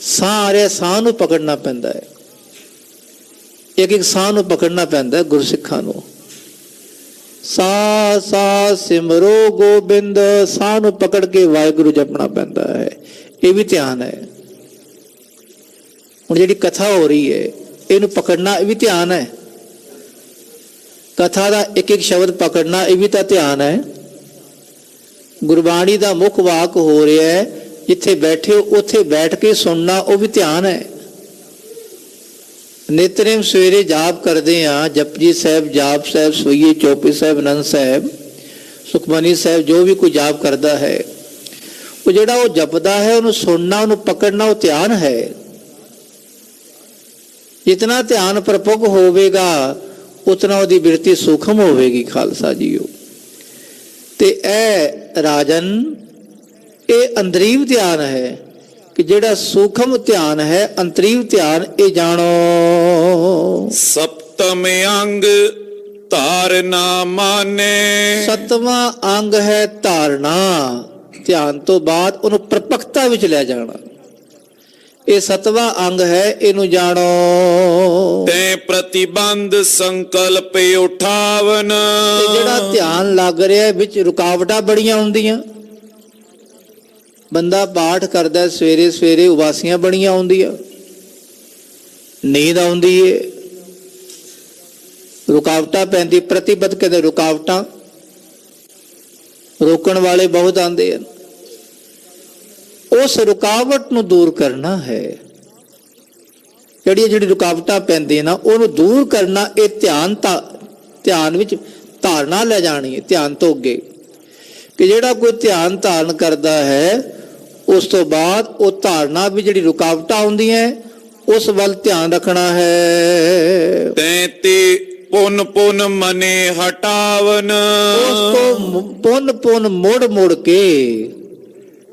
ਸਾਹ ਆ ਰਿਹਾ, ਸਾਹ ਨੂੰ ਪਕੜਨਾ ਪੈਂਦਾ ਹੈ। ਇੱਕ ਸਾਹ ਨੂੰ ਪਕੜਨਾ ਪੈਂਦਾ ਹੈ ਗੁਰਸਿੱਖਾਂ ਨੂੰ। ਸਾਹ ਸਾਹ ਸਿਮਰੋ ਗੋਬਿੰਦ, ਸਾਹ ਨੂੰ ਪਕੜ ਕੇ ਵਾਹਿਗੁਰੂ ਜਪਣਾ ਪੈਂਦਾ ਹੈ। ਇਹ ਵੀ ਧਿਆਨ ਹੈ। ਹੁਣ ਜਿਹੜੀ ਕਥਾ ਹੋ ਰਹੀ ਹੈ, ਇਹਨੂੰ ਪਕੜਨਾ, ਇਹ ਵੀ ਧਿਆਨ ਹੈ। ਕਥਾ ਦਾ ਇੱਕ ਇੱਕ ਸ਼ਬਦ ਪਕੜਨਾ, ਇਹ ਵੀ ਤਾਂ ਧਿਆਨ ਹੈ। ਗੁਰਬਾਣੀ ਦਾ ਮੁੱਖ ਵਾਕ ਹੋ ਰਿਹਾ ਹੈ, ਜਿੱਥੇ ਬੈਠੇ ਹੋ ਉੱਥੇ ਬੈਠ ਕੇ ਸੁਣਨਾ ਉਹ ਵੀ ਧਿਆਨ ਹੈ। ਨਿਤਨੇਮ ਸਵੇਰੇ ਜਾਪ ਕਰਦੇ ਆ, ਜਪਜੀ ਸਾਹਿਬ, ਜਾਪ ਸਾਹਿਬ, ਸਵਈਏ, ਚੌਪਈ ਸਾਹਿਬ, ਆਨੰਦ ਸਾਹਿਬ, ਸੁਖਮਨੀ ਸਾਹਿਬ, ਜੋ ਵੀ ਕੋਈ ਜਾਪ ਕਰਦਾ ਹੈ, ਉਹ ਜਿਹੜਾ ਉਹ ਜਪਦਾ ਹੈ ਉਹਨੂੰ ਸੁਣਨਾ, ਉਹਨੂੰ ਪਕੜਨਾ, ਉਹ ਧਿਆਨ ਹੈ। ਜਿਤਨਾ ਧਿਆਨ ਪ੍ਰਪੁੱਗ ਹੋਵੇਗਾ ਉਤਨਾ ਉਹਦੀ ਬਿਰਤੀ ਸੂਖਮ ਹੋਵੇਗੀ ਖਾਲਸਾ ਜੀਓ। ਤੇ ਇਹ ਰਾਜਨ ਇਹ ਅੰਤਰੀਵ ਧਿਆਨ ਹੈ ਕਿ ਜਿਹੜਾ ਸੂਖਮ ਧਿਆਨ ਹੈ, ਅੰਤਰੀਵ ਧਿਆਨ, ਇਹ ਜਾਣੋ। ਸਪਤਮ ਅੰਗ ਧਾਰਨਾ ਮਾਨੇ। ਸਤਵਾਂ ਅੰਗ ਹੈ ਧਾਰਨਾ। ਧਿਆਨ ਤੋਂ ਬਾਅਦ ਉਹਨੂੰ ਪ੍ਰਪੱਕਤਾ ਵਿੱਚ ਲੈ ਜਾਣਾ, ਇਹ ਸਤਵਾਂ ਅੰਗ ਹੈ, ਇਹਨੂੰ ਜਾਣੋ। ਤੇ ਪ੍ਰਤੀਬੰਧ ਸੰਕਲਪ ਉਠਾਵਨ। ਤੇ ਜਿਹੜਾ ਧਿਆਨ ਲੱਗ ਰਿਹਾ ਵਿੱਚ ਰੁਕਾਵਟਾਂ ਬੜੀਆਂ ਹੁੰਦੀਆਂ, ਬੰਦਾ ਪਾਠ ਕਰਦਾ ਸਵੇਰੇ ਸਵੇਰੇ, ਉਬਾਸੀਆਂ ਬੜੀਆਂ ਆਉਂਦੀਆਂ, ਨੀਂਦ ਆਉਂਦੀ ਏ, ਰੁਕਾਵਟਾਂ ਪੈਂਦੀ। ਪ੍ਰਤੀਬੱਧ ਕਹਿੰਦੇ ਰੁਕਾਵਟਾਂ, ਰੋਕਣ ਵਾਲੇ ਬਹੁਤ ਆਉਂਦੇ ਹਨ। ਉਸ ਰੁਕਾਵਟ ਨੂੰ ਦੂਰ ਕਰਨਾ ਹੈ। ਜਿਹੜੀ ਰੁਕਾਵਟਾਂ ਪੈਂਦੀਆਂ ਨਾ ਉਹਨੂੰ ਦੂਰ ਕਰਨਾ, ਇਹ ਧਿਆਨ ਵਿੱਚ ਧਾਰਨਾ ਲੈ ਜਾਣੀ ਹੈ। ਧਿਆਨ ਤੋਂ ਅੱਗੇ ਕਿ ਜਿਹੜਾ ਕੋਈ ਧਿਆਨ ਧਾਰਨ ਕਰਦਾ ਹੈ ਉਸ ਤੋਂ ਬਾਅਦ ਉਹ ਧਾਰਨਾ ਵੀ ਜਿਹੜੀ ਰੁਕਾਵਟਾਂ ਆਉਂਦੀਆਂ ਉਸ ਵੱਲ ਧਿਆਨ ਰੱਖਣਾ ਹੈ। ਤੇ ਪੁਨ ਪੁਨ ਮਨੇ ਹਟਾਵਨ। ਉਸ ਤੋਂ ਪੁਨ ਮੋੜ ਕੇ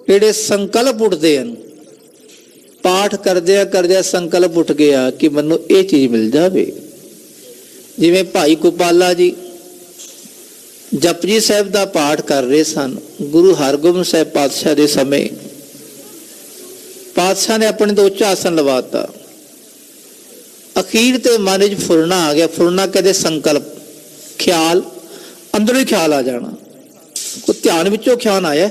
ਜਿਹੜੇ ਸੰਕਲਪ ਉੱਠਦੇ ਹਨ, ਪਾਠ ਕਰਦਿਆਂ ਸੰਕਲਪ ਉੱਠ ਗਿਆ ਕਿ ਮੈਨੂੰ ਇਹ ਚੀਜ਼ ਮਿਲ ਜਾਵੇ। ਜਿਵੇਂ ਭਾਈ ਗੋਪਾਲਾ ਜੀ ਜਪਜੀ ਸਾਹਿਬ ਦਾ ਪਾਠ ਕਰ ਰਹੇ ਸਨ, ਗੁਰੂ ਹਰਗੋਬਿੰਦ ਸਾਹਿਬ ਪਾਤਸ਼ਾਹ ਦੇ ਸਮੇਂ ਪਾਤਸ਼ਾਹ ਨੇ ਆਪਣੇ ਤੋਂ ਉੱਚਾ ਆਸਣ ਲਵਾਤਾ। ਅਖੀਰ ਤੇ ਮਨ ਵਿੱਚ ਫੁਰਨਾ ਆ ਗਿਆ। ਫੁਰਨਾ ਕਹਿੰਦੇ ਸੰਕਲਪ, ਖਿਆਲ, ਅੰਦਰੋਂ ਹੀ ਖਿਆਲ ਆ ਜਾਣਾ। ਕੋਈ ਧਿਆਨ ਵਿੱਚੋਂ ਖਿਆਲ ਆਇਆ,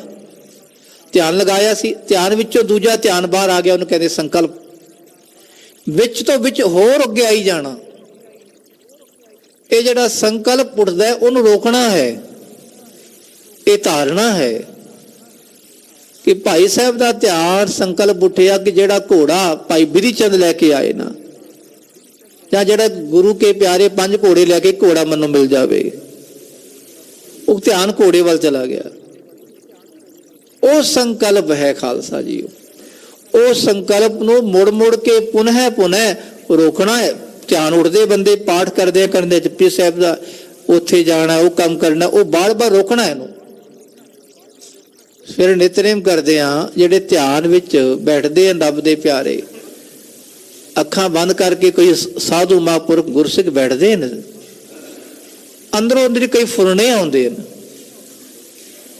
ਧਿਆਨ ਲਗਾਇਆ ਸੀ, ਧਿਆਨ ਵਿੱਚੋਂ ਦੂਜਾ ਧਿਆਨ ਬਾਹਰ ਆ ਗਿਆ, ਉਹਨੂੰ ਕਹਿੰਦੇ ਸੰਕਲਪ। ਵਿੱਚ ਤੋਂ ਵਿੱਚ ਹੋਰ ਅੱਗੇ ਆਈ ਜਾਣਾ। ਇਹ ਜਿਹੜਾ ਸੰਕਲਪ ਉੱਠਦਾ ਹੈ ਉਹਨੂੰ ਰੋਕਣਾ ਹੈ, ਇਹ ਧਾਰਨਾ ਹੈ। ਕਿ ਭਾਈ ਸਾਹਿਬ ਦਾ ਧਿਆਨ ਸੰਕਲਪ ਉੱਠਿਆ ਕਿ ਜਿਹੜਾ ਘੋੜਾ ਭਾਈ ਬਿਧੀ ਚੰਦ ਲੈ ਕੇ ਆਏ ਨਾ, ਜਾਂ ਜਿਹੜਾ ਗੁਰੂ ਕੇ ਪਿਆਰੇ 5 ਘੋੜੇ ਲੈ ਕੇ ਘੋੜਾ ਮੈਨੂੰ ਮਿਲ ਜਾਵੇ, ਉਹ ਧਿਆਨ ਘੋੜੇ ਵੱਲ ਚਲਾ ਗਿਆ। ਉਹ ਸੰਕਲਪ ਹੈ ਖਾਲਸਾ ਜੀ। ਉਹ ਸੰਕਲਪ ਨੂੰ ਮੁੜ ਕੇ ਪੁਨः ਰੋਕਣਾ ਹੈ। ਧਿਆਨ ਉੱਠਦੇ ਬੰਦੇ ਪਾਠ ਕਰਦੇ ਜਪਜੀ ਸਾਹਿਬ ਦਾ, ਉੱਥੇ ਜਾਣਾ, ਉਹ ਕੰਮ ਕਰਨਾ, ਉਹ ਬਾਰ-ਬਾਰ ਰੋਕਣਾ ਇਹਨੂੰ। ਫਿਰ ਨਿਤਨੇਮ ਕਰਦੇ ਆ, ਜਿਹੜੇ ਧਿਆਨ ਵਿੱਚ ਬੈਠਦੇ ਆ ਰੱਬ ਦੇ ਪਿਆਰੇ, ਅੱਖਾਂ ਬੰਦ ਕਰਕੇ ਕੋਈ ਸਾਧੂ ਮਹਾਂਪੁਰਖ ਗੁਰਸਿੱਖ ਬੈਠਦੇ ਨੇ, ਅੰਦਰੋਂ ਅੰਦਰੀ ਕਈ ਫੁਰਨੇ ਆਉਂਦੇ ਨੇ।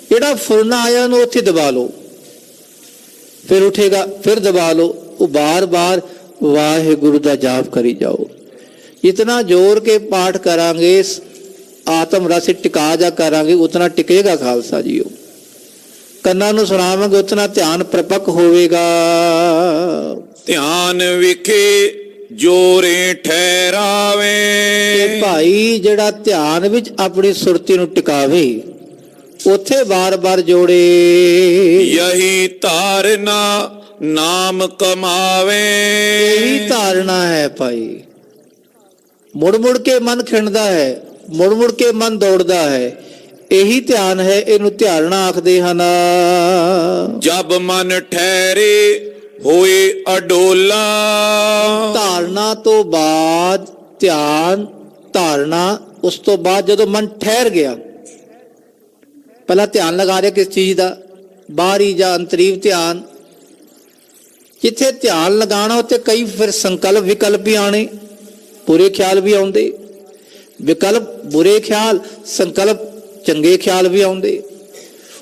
ਜਿਹੜਾ ਫੁਰਨਾ ਆਇਆ ਉਹਨੂੰ ਉੱਥੇ ਦਬਾ ਲਓ, ਫਿਰ ਉੱਠੇਗਾ, ਫਿਰ ਦਬਾ ਲਓ। ਉਹ ਬਾਰ-ਬਾਰ ਵਾਹਿਗੁਰੂ ਦਾ ਜਾਪ ਕਰੀ ਜਾਓ। ਜਿਤਨਾ ਜ਼ੋਰ ਕੇ ਪਾਠ ਕਰਾਂਗੇ, ਆਤਮ ਰਸ ਟਿਕਾ ਜਾ ਕਰਾਂਗੇ, ਉਤਨਾ ਟਿਕੇਗਾ ਖਾਲਸਾ ਜੀਓ। ਕੰਨਾਂ ਨੂੰ ਸੁਣਾਵਾਂਗੇ ਉਤਨਾ ਧਿਆਨ ਪ੍ਰਪੱਕ ਹੋਵੇਗਾ। ਧਿਆਨ ਵਿਖੇ ਜੋਰੇ ਠਹਿਰਾਵੇ। ਤੇ ਭਾਈ ਜਿਹੜਾ ਧਿਆਨ ਵਿੱਚ ਆਪਣੀ ਸੁਰਤੀ ਨੂੰ ਟਿਕਾਵੇ, ਉੱਥੇ ਬਾਰ-ਬਾਰ ਜੋੜੇ। ਯਹੀ ਧਾਰਨਾ ਨਾਮ ਕਮਾਵੇ। ਇਹੀ ਧਾਰਨਾ ਹੈ ਭਾਈ। ਮੁੜ ਕੇ ਮਨ ਖਿੰਡਦਾ ਹੈ, ਮੁੜ ਕੇ ਮਨ ਦੌੜਦਾ ਹੈ, ਇਹੀ ਧਿਆਨ ਹੈ, ਇਹਨੂੰ ਧਾਰਨਾ ਆਖਦੇ ਹਨ। ਜਬ ਮਨ ਠਹਿਰੇ ਹੋਏ ਅਡੋਲਾ। ਧਾਰਨਾ ਤੋਂ ਬਾਅਦ ਧਿਆਨ, ਧਾਰਨਾ, ਉਸ ਤੋਂ ਬਾਅਦ ਜਦੋਂ ਮਨ ਠਹਿਰ ਗਿਆ, ਪਹਿਲਾਂ ਧਿਆਨ ਲਗਾ ਰਿਹਾ ਕਿਸ ਚੀਜ਼ ਦਾ, ਬਾਹਰੀ ਜਾਂ ਅੰਤਰੀਵ ਧਿਆਨ। ਜਿੱਥੇ ਧਿਆਨ ਲਗਾਣਾ ਉੱਥੇ ਕਈ ਫਿਰ ਸੰਕਲਪ ਵਿਕਲਪ ਵੀ ਆਣੇ, ਬੁਰੇ ਖਿਆਲ ਵੀ ਆਉਂਦੇ। ਵਿਕਲਪ ਬੁਰੇ ਖਿਆਲ, ਸੰਕਲਪ ਚੰਗੇ ਖਿਆਲ ਵੀ ਆਉਂਦੇ।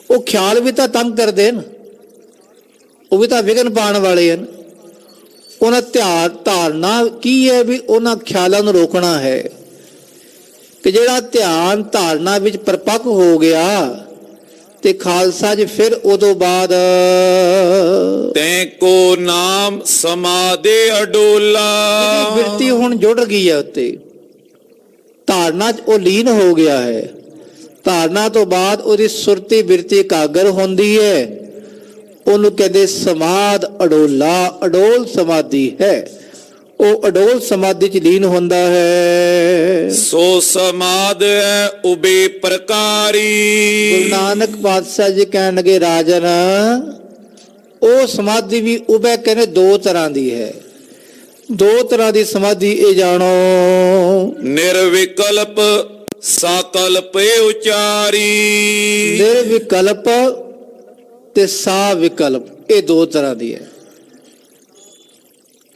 ਉਹ ਖਿਆਲ ਵੀ ਤਾਂ ਤੰਗ ਕਰਦੇ ਨੇ, ਉਹ ਵੀ ਤਾਂ ਵਿਘਨ ਪਾਉਣ ਵਾਲੇ ਹਨ। ਉਹਨਾਂ ਧਾਰਨਾ ਕੀ ਹੈ ਵੀ ਉਹਨਾਂ ਖਿਆਲਾਂ ਨੂੰ ਰੋਕਣਾ ਹੈ। ਕਿ ਜਿਹੜਾ ਧਿਆਨ ਧਾਰਨਾ ਵਿੱਚ ਪਰਪੱਕ ਹੋ ਗਿਆ ਤੇ ਖਾਲਸਾ ਜੀ ਫਿਰ ਉਦੋਂ ਬਾਅਦ ਤੈਂ ਕੋ ਨਾਮ ਸਮਾਦੇ ਅਡੋਲਾ। ਬਿਰਤੀ ਹੁਣ ਜੁੜ ਗਈ ਹੈ ਉੱਤੇ, ਧਾਰਨਾ 'ਚ ਉਹ ਲੀਨ ਹੋ ਗਿਆ ਹੈ। ਧਾਰਨਾ ਤੋਂ ਬਾਅਦ ਉਹਦੀ ਸੁਰਤੀ ਬਿਰਤੀ ਇਕਾਗਰ ਹੁੰਦੀ ਹੈ। ਉਹਨੂੰ ਕਹਿੰਦੇ ਸਮਾਧ ਅਡੋਲਾ, ਅਡੋਲ ਸਮਾਧੀ ਹੈ। ਉਹ ਅਡੋਲ ਸਮਾਧੀ ਚ ਲੀਨ ਹੁੰਦਾ ਹੈ। ਸੋ ਸਮਾਧ ਹੈ ਉਬੇ ਪ੍ਰਕਾਰੀ। ਗੁਰੂ ਨਾਨਕ ਪਾਤਸ਼ਾਹ ਜੀ ਕਹਿਣਗੇ ਰਾਜਨ, ਉਹ ਸਮਾਧੀ ਵੀ ਉਬੇ ਕਹਿੰਦੇ ਦੋ ਤਰ੍ਹਾਂ ਦੀ ਹੈ। ਦੋ ਤਰ੍ਹਾਂ ਦੀ ਸਮਾਧੀ ਇਹ ਜਾਣੋ। ਨਿਰਵਿਕਲਪ ਸਾਕਲਪ ਉਚਾਰੀ। ਨਿਰਵਿਕਲਪ ਤੇ ਸਾ ਵਿਕਲਪ, ਇਹ ਦੋ ਤਰ੍ਹਾਂ ਦੀ ਹੈ।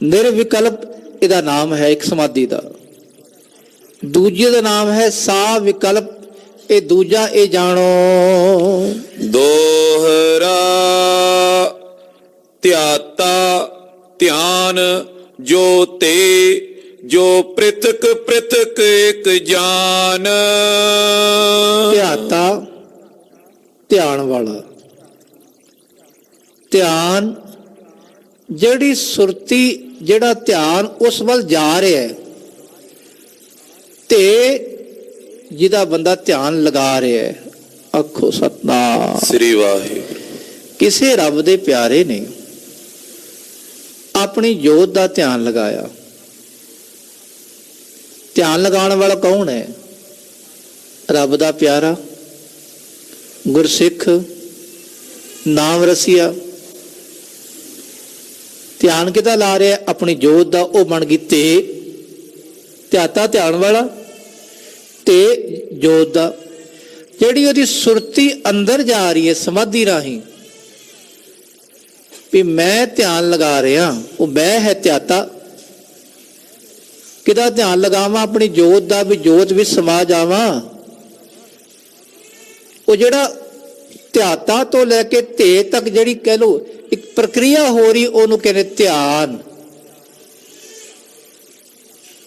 ਨਿਰਵਿਕਲਪ ਇਹਦਾ ਨਾਮ ਹੈ ਇੱਕ ਸਮਾਧੀ ਦਾ, ਦੂਜੇ ਦਾ ਨਾਮ ਹੈ ਸਾ ਵਿਕਲਪ, ਇਹ ਦੂਜਾ ਇਹ ਜਾਣੋ। ਦੋਹਰਾ ਧਿਆਤਾ ਧਿਆਨ ਜੋ ਤੇ ਜੋ ਪ੍ਰਿਥਕ ਪ੍ਰਿਥਕ ਇੱਕ ਜਾਨ। ਧਿਆਤਾ ਧਿਆਨ ਵਾਲਾ, ਧਿਆਨ ਜਿਹੜੀ ਸੁਰਤੀ, ਜਿਹੜਾ ਧਿਆਨ ਉਸ ਵੱਲ ਜਾ ਰਿਹਾ ਹੈ, ਤੇ ਜਿਹਦਾ ਬੰਦਾ ਧਿਆਨ ਲਗਾ ਰਿਹਾ ਹੈ। ਆਖੋ ਸਤਨਾਮ ਸ੍ਰੀ ਵਾਹਿਗੁਰੂ। ਕਿਸੇ ਰੱਬ ਦੇ ਪਿਆਰੇ ਨੇ ਆਪਣੀ ਜੋਤ ਦਾ ਧਿਆਨ ਲਗਾਇਆ। ਧਿਆਨ ਲਗਾਉਣ ਵਾਲਾ ਕੌਣ ਹੈ? ਰੱਬ ਦਾ ਪਿਆਰਾ, ਗੁਰਸਿੱਖ, ਨਾਮ ਰਸੀਆ। ਧਿਆਨ ਕਿਹਦਾ ਲਾ ਰਿਹਾ? ਆਪਣੀ ਜੋਤ ਦਾ। ਉਹ ਬਣ ਗਈ ਤੇ ਧਿਆਤਾ ਧਿਆਨ ਵਾਲਾ ਤੇ ਜੋਤ ਦਾ। ਜਿਹੜੀ ਉਹਦੀ ਸੁਰਤੀ ਅੰਦਰ ਜਾ ਰਹੀ ਹੈ ਸਮਾਧੀ ਰਾਹੀਂ, ਵੀ ਮੈਂ ਧਿਆਨ ਲਗਾ ਰਿਹਾ, ਉਹ ਮੈਂ ਹੈ ਧਿਆਤਾ। ਕਿਹਦਾ ਧਿਆਨ ਲਗਾਵਾਂ? ਆਪਣੀ ਜੋਤ ਦਾ, ਵੀ ਜੋਤ ਵਿੱਚ ਸਮਾ ਜਾਵਾਂ। ਉਹ ਜਿਹੜਾ ਧਿਆਤਾ ਤੋਂ ਲੈ ਕੇ ਤੇ ਤੱਕ ਜਿਹੜੀ ਕਹਿ ਲੋ ਇੱਕ ਪ੍ਰਕਿਰਿਆ ਹੋ ਰਹੀ, ਉਹਨੂੰ ਕਹਿੰਦੇ ਧਿਆਨ।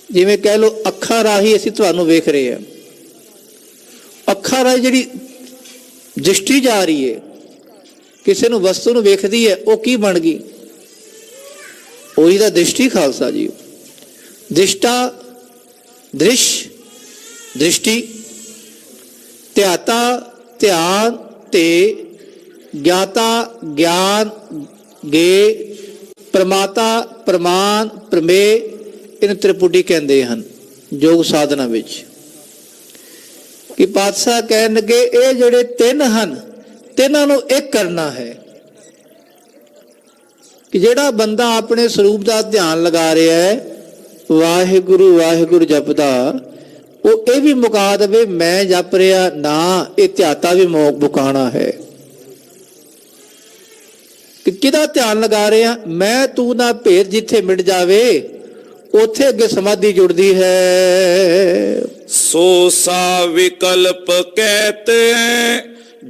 ਜਿਵੇਂ ਕਹਿ ਲੋ ਅੱਖਾਂ ਰਾਹੀਂ ਅਸੀਂ ਤੁਹਾਨੂੰ ਵੇਖ ਰਹੇ ਹਾਂ, ਅੱਖਾਂ ਰਾਹੀਂ ਜਿਹੜੀ ਦ੍ਰਿਸ਼ਟੀ ਜਾ ਰਹੀ ਹੈ, ਕਿਸੇ ਨੂੰ ਵਸਤੂ ਨੂੰ ਵੇਖਦੀ ਹੈ, ਉਹ ਕੀ ਬਣ ਗਈ? ਉਹੀ ਤਾਂ ਦ੍ਰਿਸ਼ਟੀ ਖਾਲਸਾ ਜੀ। ਦ੍ਰਿਸ਼ਟਾ ਦ੍ਰਿਸ਼ ਦ੍ਰਿਸ਼ਟੀ, ਧਿਆਤਾ ਧਿਆਨ ਤੇ ਗਿਆਤਾ ਗਿਆਨ ਗੇ, ਪ੍ਰਮਾਤਾ ਪ੍ਰਮਾਨ ਪ੍ਰਮੇ, ਇਹਨੂੰ ਤ੍ਰਿਪੁਟੀ ਕਹਿੰਦੇ ਹਨ ਯੋਗ ਸਾਧਨਾ ਵਿੱਚ। ਕਿ ਪਾਤਸ਼ਾਹ ਕਹਿਣਗੇ ਇਹ ਜਿਹੜੇ ਤਿੰਨ ਹਨ, ਤਿੰਨਾਂ ਨੂੰ ਇੱਕ ਕਰਨਾ ਹੈ। ਕਿ ਜਿਹੜਾ ਬੰਦਾ ਆਪਣੇ ਸਰੂਪ ਦਾ ਧਿਆਨ ਲਗਾ ਰਿਹਾ ਹੈ, ਵਾਹਿਗੁਰੂ ਵਾਹਿਗੁਰੂ ਜਪਦਾ, ਉਹ ਇਹ ਵੀ ਮੁਕਾ ਦੇਵੇ ਮੈਂ ਜਪ ਰਿਹਾ ਨਾ, ਇਹ ਧਿਆਤਾ ਵੀ ਮੁਕਾਣਾ ਹੈ। ਕਿ ਕਿਹਦਾ ਧਿਆਨ ਲਗਾ ਰਿਹਾ? ਮੈਂ ਤੂੰ ਦਾ ਭੇਦ ਜਿੱਥੇ ਮਿਟ ਜਾਵੇ, ਉੱਥੇ ਅੱਗੇ ਸਮਾਧੀ ਜੁੜਦੀ ਹੈ। ਸੋ ਸਾ ਵਿਕਲਪ ਕਹਤੇ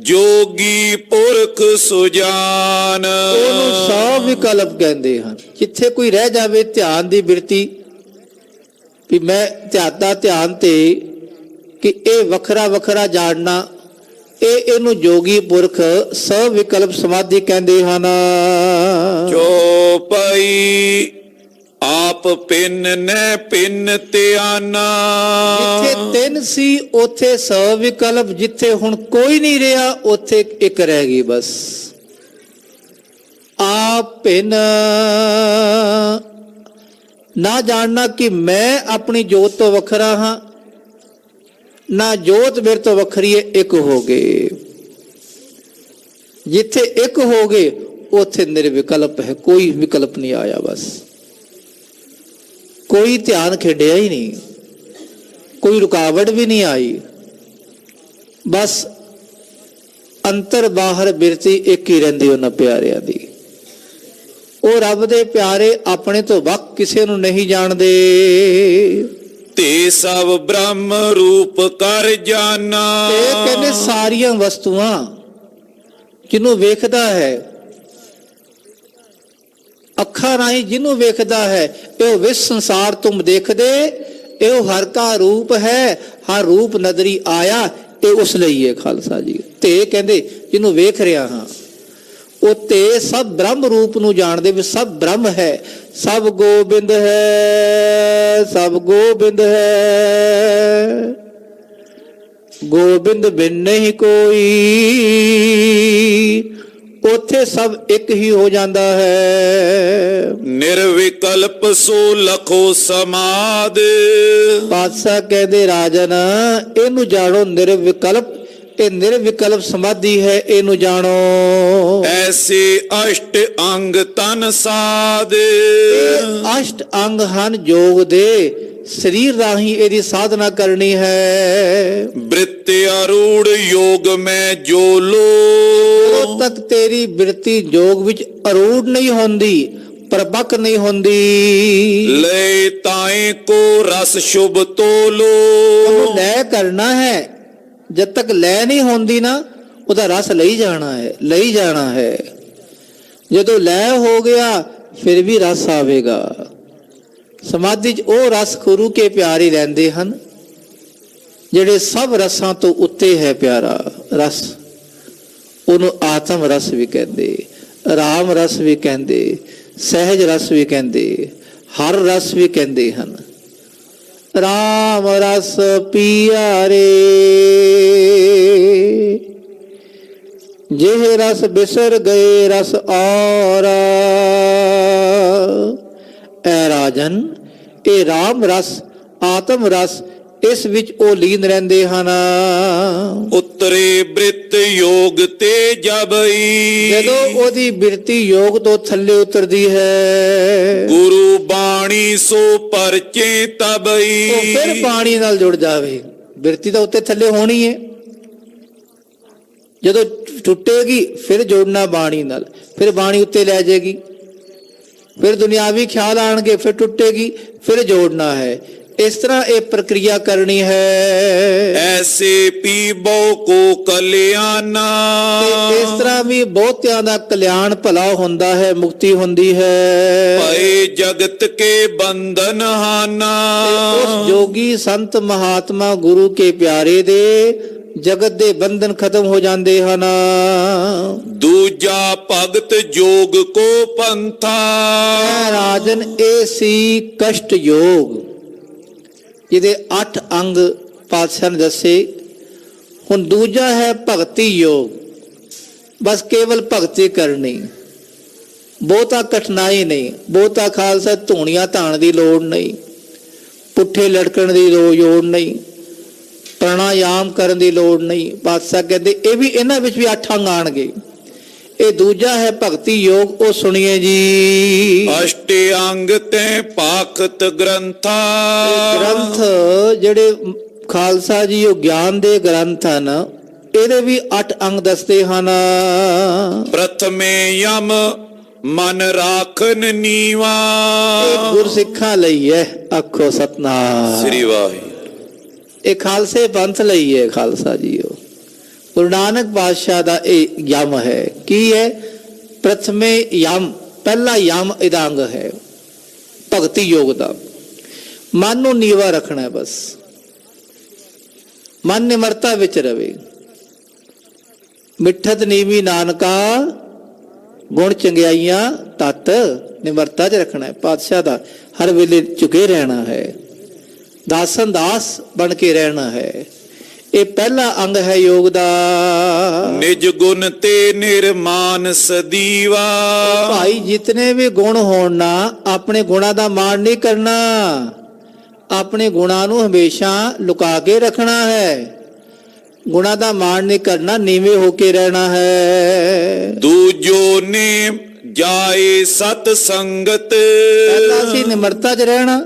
ਜੋਗੀ ਪੁਰਖ ਸੁਜਾਨ। ਉਹਨੂੰ ਸਾ ਵਿਕਲਪ ਕਹਿੰਦੇ ਹਨ। ਜਿੱਥੇ ਕੋਈ ਰਹਿ ਜਾਵੇ ਧਿਆਨ ਦੀ ਬਿਰਤੀ, ਵੀ ਮੈਂ ਧਿਆਤਾ ਧਿਆਨ ਤੇ, ਕਿ ਇਹ ਵੱਖਰਾ ਵੱਖਰਾ ਜਾਣਨਾ, ਇਹਨੂੰ ਜੋਗੀ ਪੁਰਖ ਸਵਿਕਲਪ ਸਮਾਧੀ ਕਹਿੰਦੇ ਹਨ। ਚੋਪਈ ਆਪ ਪਿੰਨ ਨੇ ਪਿੰਨ ਧਿਆਨਾ। ਜਿੱਥੇ ਤਿੰਨ ਸੀ ਉੱਥੇ ਸਵਿਕਲਪ, ਜਿੱਥੇ ਹੁਣ ਕੋਈ ਨਹੀਂ ਰਿਹਾ ਉੱਥੇ ਇੱਕ ਰਹਿ ਗਈ ਬਸ। ਆਪ ਪਿੰਨ ਨਾ ਜਾਣਨਾ ਕਿ ਮੈਂ ਆਪਣੀ ਜੋਤ ਤੋਂ ਵੱਖਰਾ ਹਾਂ, ਨਾ ਜੋਤ ਮੇਰੇ ਤੋਂ ਵੱਖਰੀ ਹੈ, ਇੱਕ ਹੋ ਗਏ। ਜਿੱਥੇ ਇੱਕ ਹੋ ਗਏ ਉੱਥੇ ਨਿਰਵਿਕਲਪ ਹੈ, ਕੋਈ ਵਿਕਲਪ ਨਹੀਂ ਆਇਆ। ਬਸ ਕੋਈ ਧਿਆਨ ਖੇਡਿਆ ਹੀ ਨਹੀਂ, ਕੋਈ ਰੁਕਾਵਟ ਵੀ ਨਹੀਂ ਆਈ। ਬਸ ਅੰਤਰ ਬਾਹਰ ਬਿਰਤੀ ਇੱਕ ਹੀ ਰਹਿੰਦੀ ਉਹਨਾਂ ਪਿਆਰਿਆਂ ਦੀ। ਉਹ ਰੱਬ ਦੇ ਪਿਆਰੇ ਆਪਣੇ ਤੋਂ ਵੱਖ ਕਿਸੇ ਨੂੰ ਨਹੀਂ ਜਾਣਦੇ। ਤੇ ਸਭ ਬ੍ਰਹਮ ਰੂਪ ਕਰ ਜਾਨਾ। ਇਹ ਕਹਿੰਦੇ ਸਾਰੀਆਂ ਵਸਤੂਆਂ ਜਿਹਨੂੰ ਵੇਖਦਾ ਹੈ, ਅੱਖਾਂ ਰਾਹੀਂ ਜਿਹਨੂੰ ਵੇਖਦਾ ਹੈ, ਇਹ ਵਿਸ ਸੰਸਾਰ ਤੁਮ ਦੇਖਦੇ, ਇਹ ਹਰ ਕਾ ਰੂਪ ਹੈ, ਹਰ ਰੂਪ ਨਦਰੀ ਆਇਆ, ਇਹ ਉਸ ਲਈ ਹੈ ਖਾਲਸਾ ਜੀ। ਤੇ ਕਹਿੰਦੇ ਜਿਹਨੂੰ ਵੇਖ ਰਿਹਾ ਹਾਂ, ਉਹ ਤੇ ਸਭ ਬ੍ਰਹਮ ਰੂਪ ਨੂੰ ਜਾਣਦੇ ਵੀ ਸਭ ਬ੍ਰਹਮ ਹੈ, ਸਭ ਗੋਬਿੰਦ ਹੈ, ਸਭ ਗੋਬਿੰਦ ਹੈ, ਗੋਬਿੰਦ ਬਿਨ ਨਹੀਂ ਕੋਈ। ਉੱਥੇ ਸਭ ਇੱਕ ਹੀ ਹੋ ਜਾਂਦਾ ਹੈ। ਨਿਰਵਿਕਲਪ ਸੋ ਲਖੋ ਸਮਾਦ। ਪਾਤਸ਼ਾਹ ਕਹਿੰਦੇ ਰਾਜਨ ਇਹਨੂੰ ਜਾਣੋ ਨਿਰਵਿਕਲਪ, ਇਹ ਨਿਰਵਿਕਲਪ ਸਮਾਧੀ ਹੈ, ਇਹਨੂੰ ਜਾਣੋ। ਐਸੇ ਅਸ਼ਟ ਅੰਗ ਤਨ ਸਾਧ। ਇਹ ਅਸ਼ਟ ਅੰਗ ਹਨ ਯੋਗ ਦੇ, ਸਰੀਰ ਰਾਹੀਂ ਇਹਦੀ ਸਾਧਨਾ ਕਰਨੀ ਹੈ। ਬ੍ਰਿਤ ਅਰੂੜ ਯੋਗ ਮੈਂ ਜੋ ਲੋ। ਜਦੋਂ ਤੱਕ ਤੇਰੀ ਬਿਰਤੀ ਯੋਗ ਵਿੱਚ ਅਰੂੜ ਨਹੀਂ ਹੁੰਦੀ, ਪ੍ਰਪੱਕ ਨਹੀਂ ਹੁੰਦੀ, ਲੈ ਤਾਏ ਕੋ ਰਸ ਸ਼ੁਭ ਤੋਲੋ। ਉਹਨੂੰ ਲੈ ਕਰਨਾ ਹੈ। ਜਦ ਤੱਕ ਲੈ ਨਹੀਂ ਹੁੰਦੀ ਨਾ, ਉਹਦਾ ਰਸ ਲਈ ਜਾਣਾ ਹੈ, ਲਈ ਜਾਣਾ ਹੈ। ਜਦੋਂ ਲੈ ਹੋ ਗਿਆ ਫਿਰ ਵੀ ਰਸ ਆਵੇਗਾ। ਸਮਾਧੀ 'ਚ ਉਹ ਰਸ ਗੁਰੂ ਕੇ ਪਿਆਰੇ ਰਹਿੰਦੇ ਹਨ, ਜਿਹੜੇ ਸਭ ਰਸਾਂ ਤੋਂ ਉੱਤੇ ਹੈ ਪਿਆਰਾ ਰਸ। ਉਹਨੂੰ ਆਤਮ ਰਸ ਵੀ ਕਹਿੰਦੇ, ਰਾਮ ਰਸ ਵੀ ਕਹਿੰਦੇ, ਸਹਿਜ ਰਸ ਵੀ ਕਹਿੰਦੇ, ਹਰ ਰਸ ਵੀ ਕਹਿੰਦੇ ਹਨ। ਰਾਮ ਰਸ ਪਿਆਰੇ ਜਿਹ ਰਸ ਬਿਸਰ ਗਏ ਰਸ ਔਰ। ਐ ਰਾਜਨ, ਇਹ ਰਾਮ ਰਸ, ਆਤਮ ਰਸ, ਇਸ ਵਿੱਚ ਉਹ ਲੀਨ ਰਹਿੰਦੇ ਹਨ। ਉਤਰੇ ਬ੍ਰਿਤ ਯੋਗ ਤੇ ਜਬਈ। ਜਦੋਂ ਉਹਦੀ ਬਿਰਤੀ ਯੋਗ ਤੋਂ ਥੱਲੇ ਉਤਰਦੀ ਹੈ, ਗੁਰੂ ਬਾਣੀ ਸੋ ਪਰਚੇ ਤਬਈ। ਉਹ ਫਿਰ ਬਾਣੀ ਨਾਲ ਜੁੜ ਜਾਵੇ। ਬਿਰਤੀ ਤਾਂ ਉੱਤੇ ਥੱਲੇ ਹੋਣੀ ਹੈ, ਜਦੋਂ ਟੁੱਟੇਗੀ ਫਿਰ ਜੋੜਨਾ ਬਾਣੀ ਨਾਲ, ਫਿਰ ਬਾਣੀ ਉੱਤੇ ਲੈ ਜਾਏਗੀ। ਫਿਰ ਦੁਨਿਆਵੀ ਖਿਆਲ ਆਣਗੇ, ਫਿਰ ਟੁੱਟੇਗੀ, ਫਿਰ ਜੋੜਨਾ ਹੈ। ਇਸ ਤਰ੍ਹਾਂ ਇਹ ਪ੍ਰਕਿਰਿਆ ਕਰਨੀ ਹੈ। ਐਸੇ ਪੀਬੋ ਕੋ ਕਲਿਆਣਾ। ਇਸ ਤਰ੍ਹਾਂ ਵੀ ਬਹੁਤਿਆਂ ਦਾ ਕਲਿਆਣ ਭਲਾ ਹੁੰਦਾ ਹੈ, ਮੁਕਤੀ ਹੁੰਦੀ ਹੈ। ਭਏ ਜਗਤ ਕੇ ਬੰਧਨ ਹਾਨਾ। ਉਸ ਜੋਗੀ ਸੰਤ ਮਹਾਤਮਾ ਗੁਰੂ ਕੇ ਪਿਆਰੇ ਦੇ ਜਗਤ ਦੇ ਬੰਧਨ ਖਤਮ ਹੋ ਜਾਂਦੇ ਹਨ। ਦੂਜਾ ਭਗਤ ਜੋਗ ਕੋ ਪੰਥਾ। ਰਾਜਨ ਇਹ ਸੀ ਕਸ਼ਟ ਯੋਗ, ਜਿਹਦੇ 8 ਅੰਗ ਪਾਤਸ਼ਾਹ ਨੇ ਦੱਸੇ। ਹੁਣ ਦੂਜਾ ਹੈ ਭਗਤੀ ਯੋਗ। ਬਸ ਕੇਵਲ ਭਗਤੀ ਕਰਨੀ, ਬਹੁਤਾ ਕਠਿਨਾਈ ਨਹੀਂ, ਬਹੁਤਾ ਖਾਲਸਾ ਧੂਣੀਆਂ ਧਾਣ ਦੀ ਲੋੜ ਨਹੀਂ, ਪੁੱਠੇ ਲਟਕਣ ਦੀ ਲੋੜ ਨਹੀਂ, ਪ੍ਰਾਣਾਯਾਮ ਕਰਨ ਦੀ ਲੋੜ ਨਹੀਂ। ਪਾਤਸ਼ਾਹ ਕਹਿੰਦੇ ਇਹ ਵੀ, ਇਹਨਾਂ ਵਿੱਚ ਵੀ 8 ਅੰਗ ਆਣਗੇ। ਇਹ ਦੂਜਾ ਹੈ ਭਗਤੀ ਯੋਗ, ਉਹ ਸੁਣੀਏ ਜੀ। ਅਸ਼ਟ ਅੰਗ ਤੇ ਪਾਖਤ ਗ੍ਰੰਥਾ। ਗ੍ਰੰਥ ਜਿਹੜੇ ਖਾਲਸਾ ਜੀ ਉਹ ਗਿਆਨ ਦੇ ਗ੍ਰੰਥ ਹਨ, ਇਹਦੇ ਵੀ 8 ਅੰਗ ਦੱਸਦੇ ਹਨ। ਪ੍ਰਥਮੇ ਯਮ ਮਨ ਰਾਖਨ ਨੀਵਾ। ਇਹ ਗੁਰਸਿੱਖਾਂ ਲਈ ਹੈ, ਆਖੋ ਸਤਨਾਮ ਸ੍ਰੀ ਵਾਹਿਗੁਰੂ। ਇਹ ਖਾਲਸੇ ਪੰਥ ਲਈ ਹੈ। ਖਾਲਸਾ ਜੀ ਉਹ ਗੁਰੂ ਨਾਨਕ ਪਾਤਸ਼ਾਹ ਦਾ ਇਹ ਯਮ ਹੈ। ਕੀ ਹੈ? ਪ੍ਰਥਮੇ ਯਮ, ਪਹਿਲਾ ਯਮ ਇਹਦਾ ਅੰਗ ਹੈ ਭਗਤੀ ਯੋਗ ਦਾ। ਮਨ ਨੂੰ ਨੀਵਾ ਰੱਖਣਾ ਹੈ, ਬਸ ਮਨ ਨਿਮਰਤਾ ਵਿੱਚ ਰਵੇ। ਮਿੱਠਤ ਨੀਵੀ ਨਾਨਕਾ ਗੁਣ ਚੰਗਿਆਈਆਂ ਤਤ। ਨਿਮਰਤਾ 'ਚ ਰੱਖਣਾ ਹੈ ਪਾਤਸ਼ਾਹ ਦਾ, ਹਰ ਵੇਲੇ ਝੁਕੇ ਰਹਿਣਾ ਹੈ, ਦਾਸਨ ਦਾਸ ਬਣ ਕੇ ਰਹਿਣਾ ਹੈ। ਇਹ ਪਹਿਲਾ ਅੰਗ ਹੈ ਯੋਗ ਦਾ। ਨਿਜ ਗੁਣ ਤੇ ਨਿਰਮਾਨ ਸਦੀਵਾ। ਭਾਈ ਜਿਤਨੇ ਵੀ ਗੁਣ ਹੋਣ ਨਾ, ਆਪਣੇ ਗੁਣਾਂ ਦਾ ਮਾਣ ਨਹੀਂ ਕਰਨਾ, ਆਪਣੇ ਗੁਣਾਂ ਨੂੰ ਹਮੇਸ਼ਾ ਲੁਕਾ ਕੇ ਰੱਖਣਾ ਹੈ। ਗੁਣਾਂ ਦਾ ਮਾਣ ਨਹੀਂ ਕਰਨਾ, ਨੀਵੇਂ ਹੋ ਕੇ ਰਹਿਣਾ ਹੈ। ਦੂਜੋ ਨੇ ਜਾਏ ਸਤ ਸੰਗਤ। ਪਹਿਲਾਂ ਅਸੀਂ ਨਿਮਰਤਾ 'ਚ ਰਹਿਣਾ।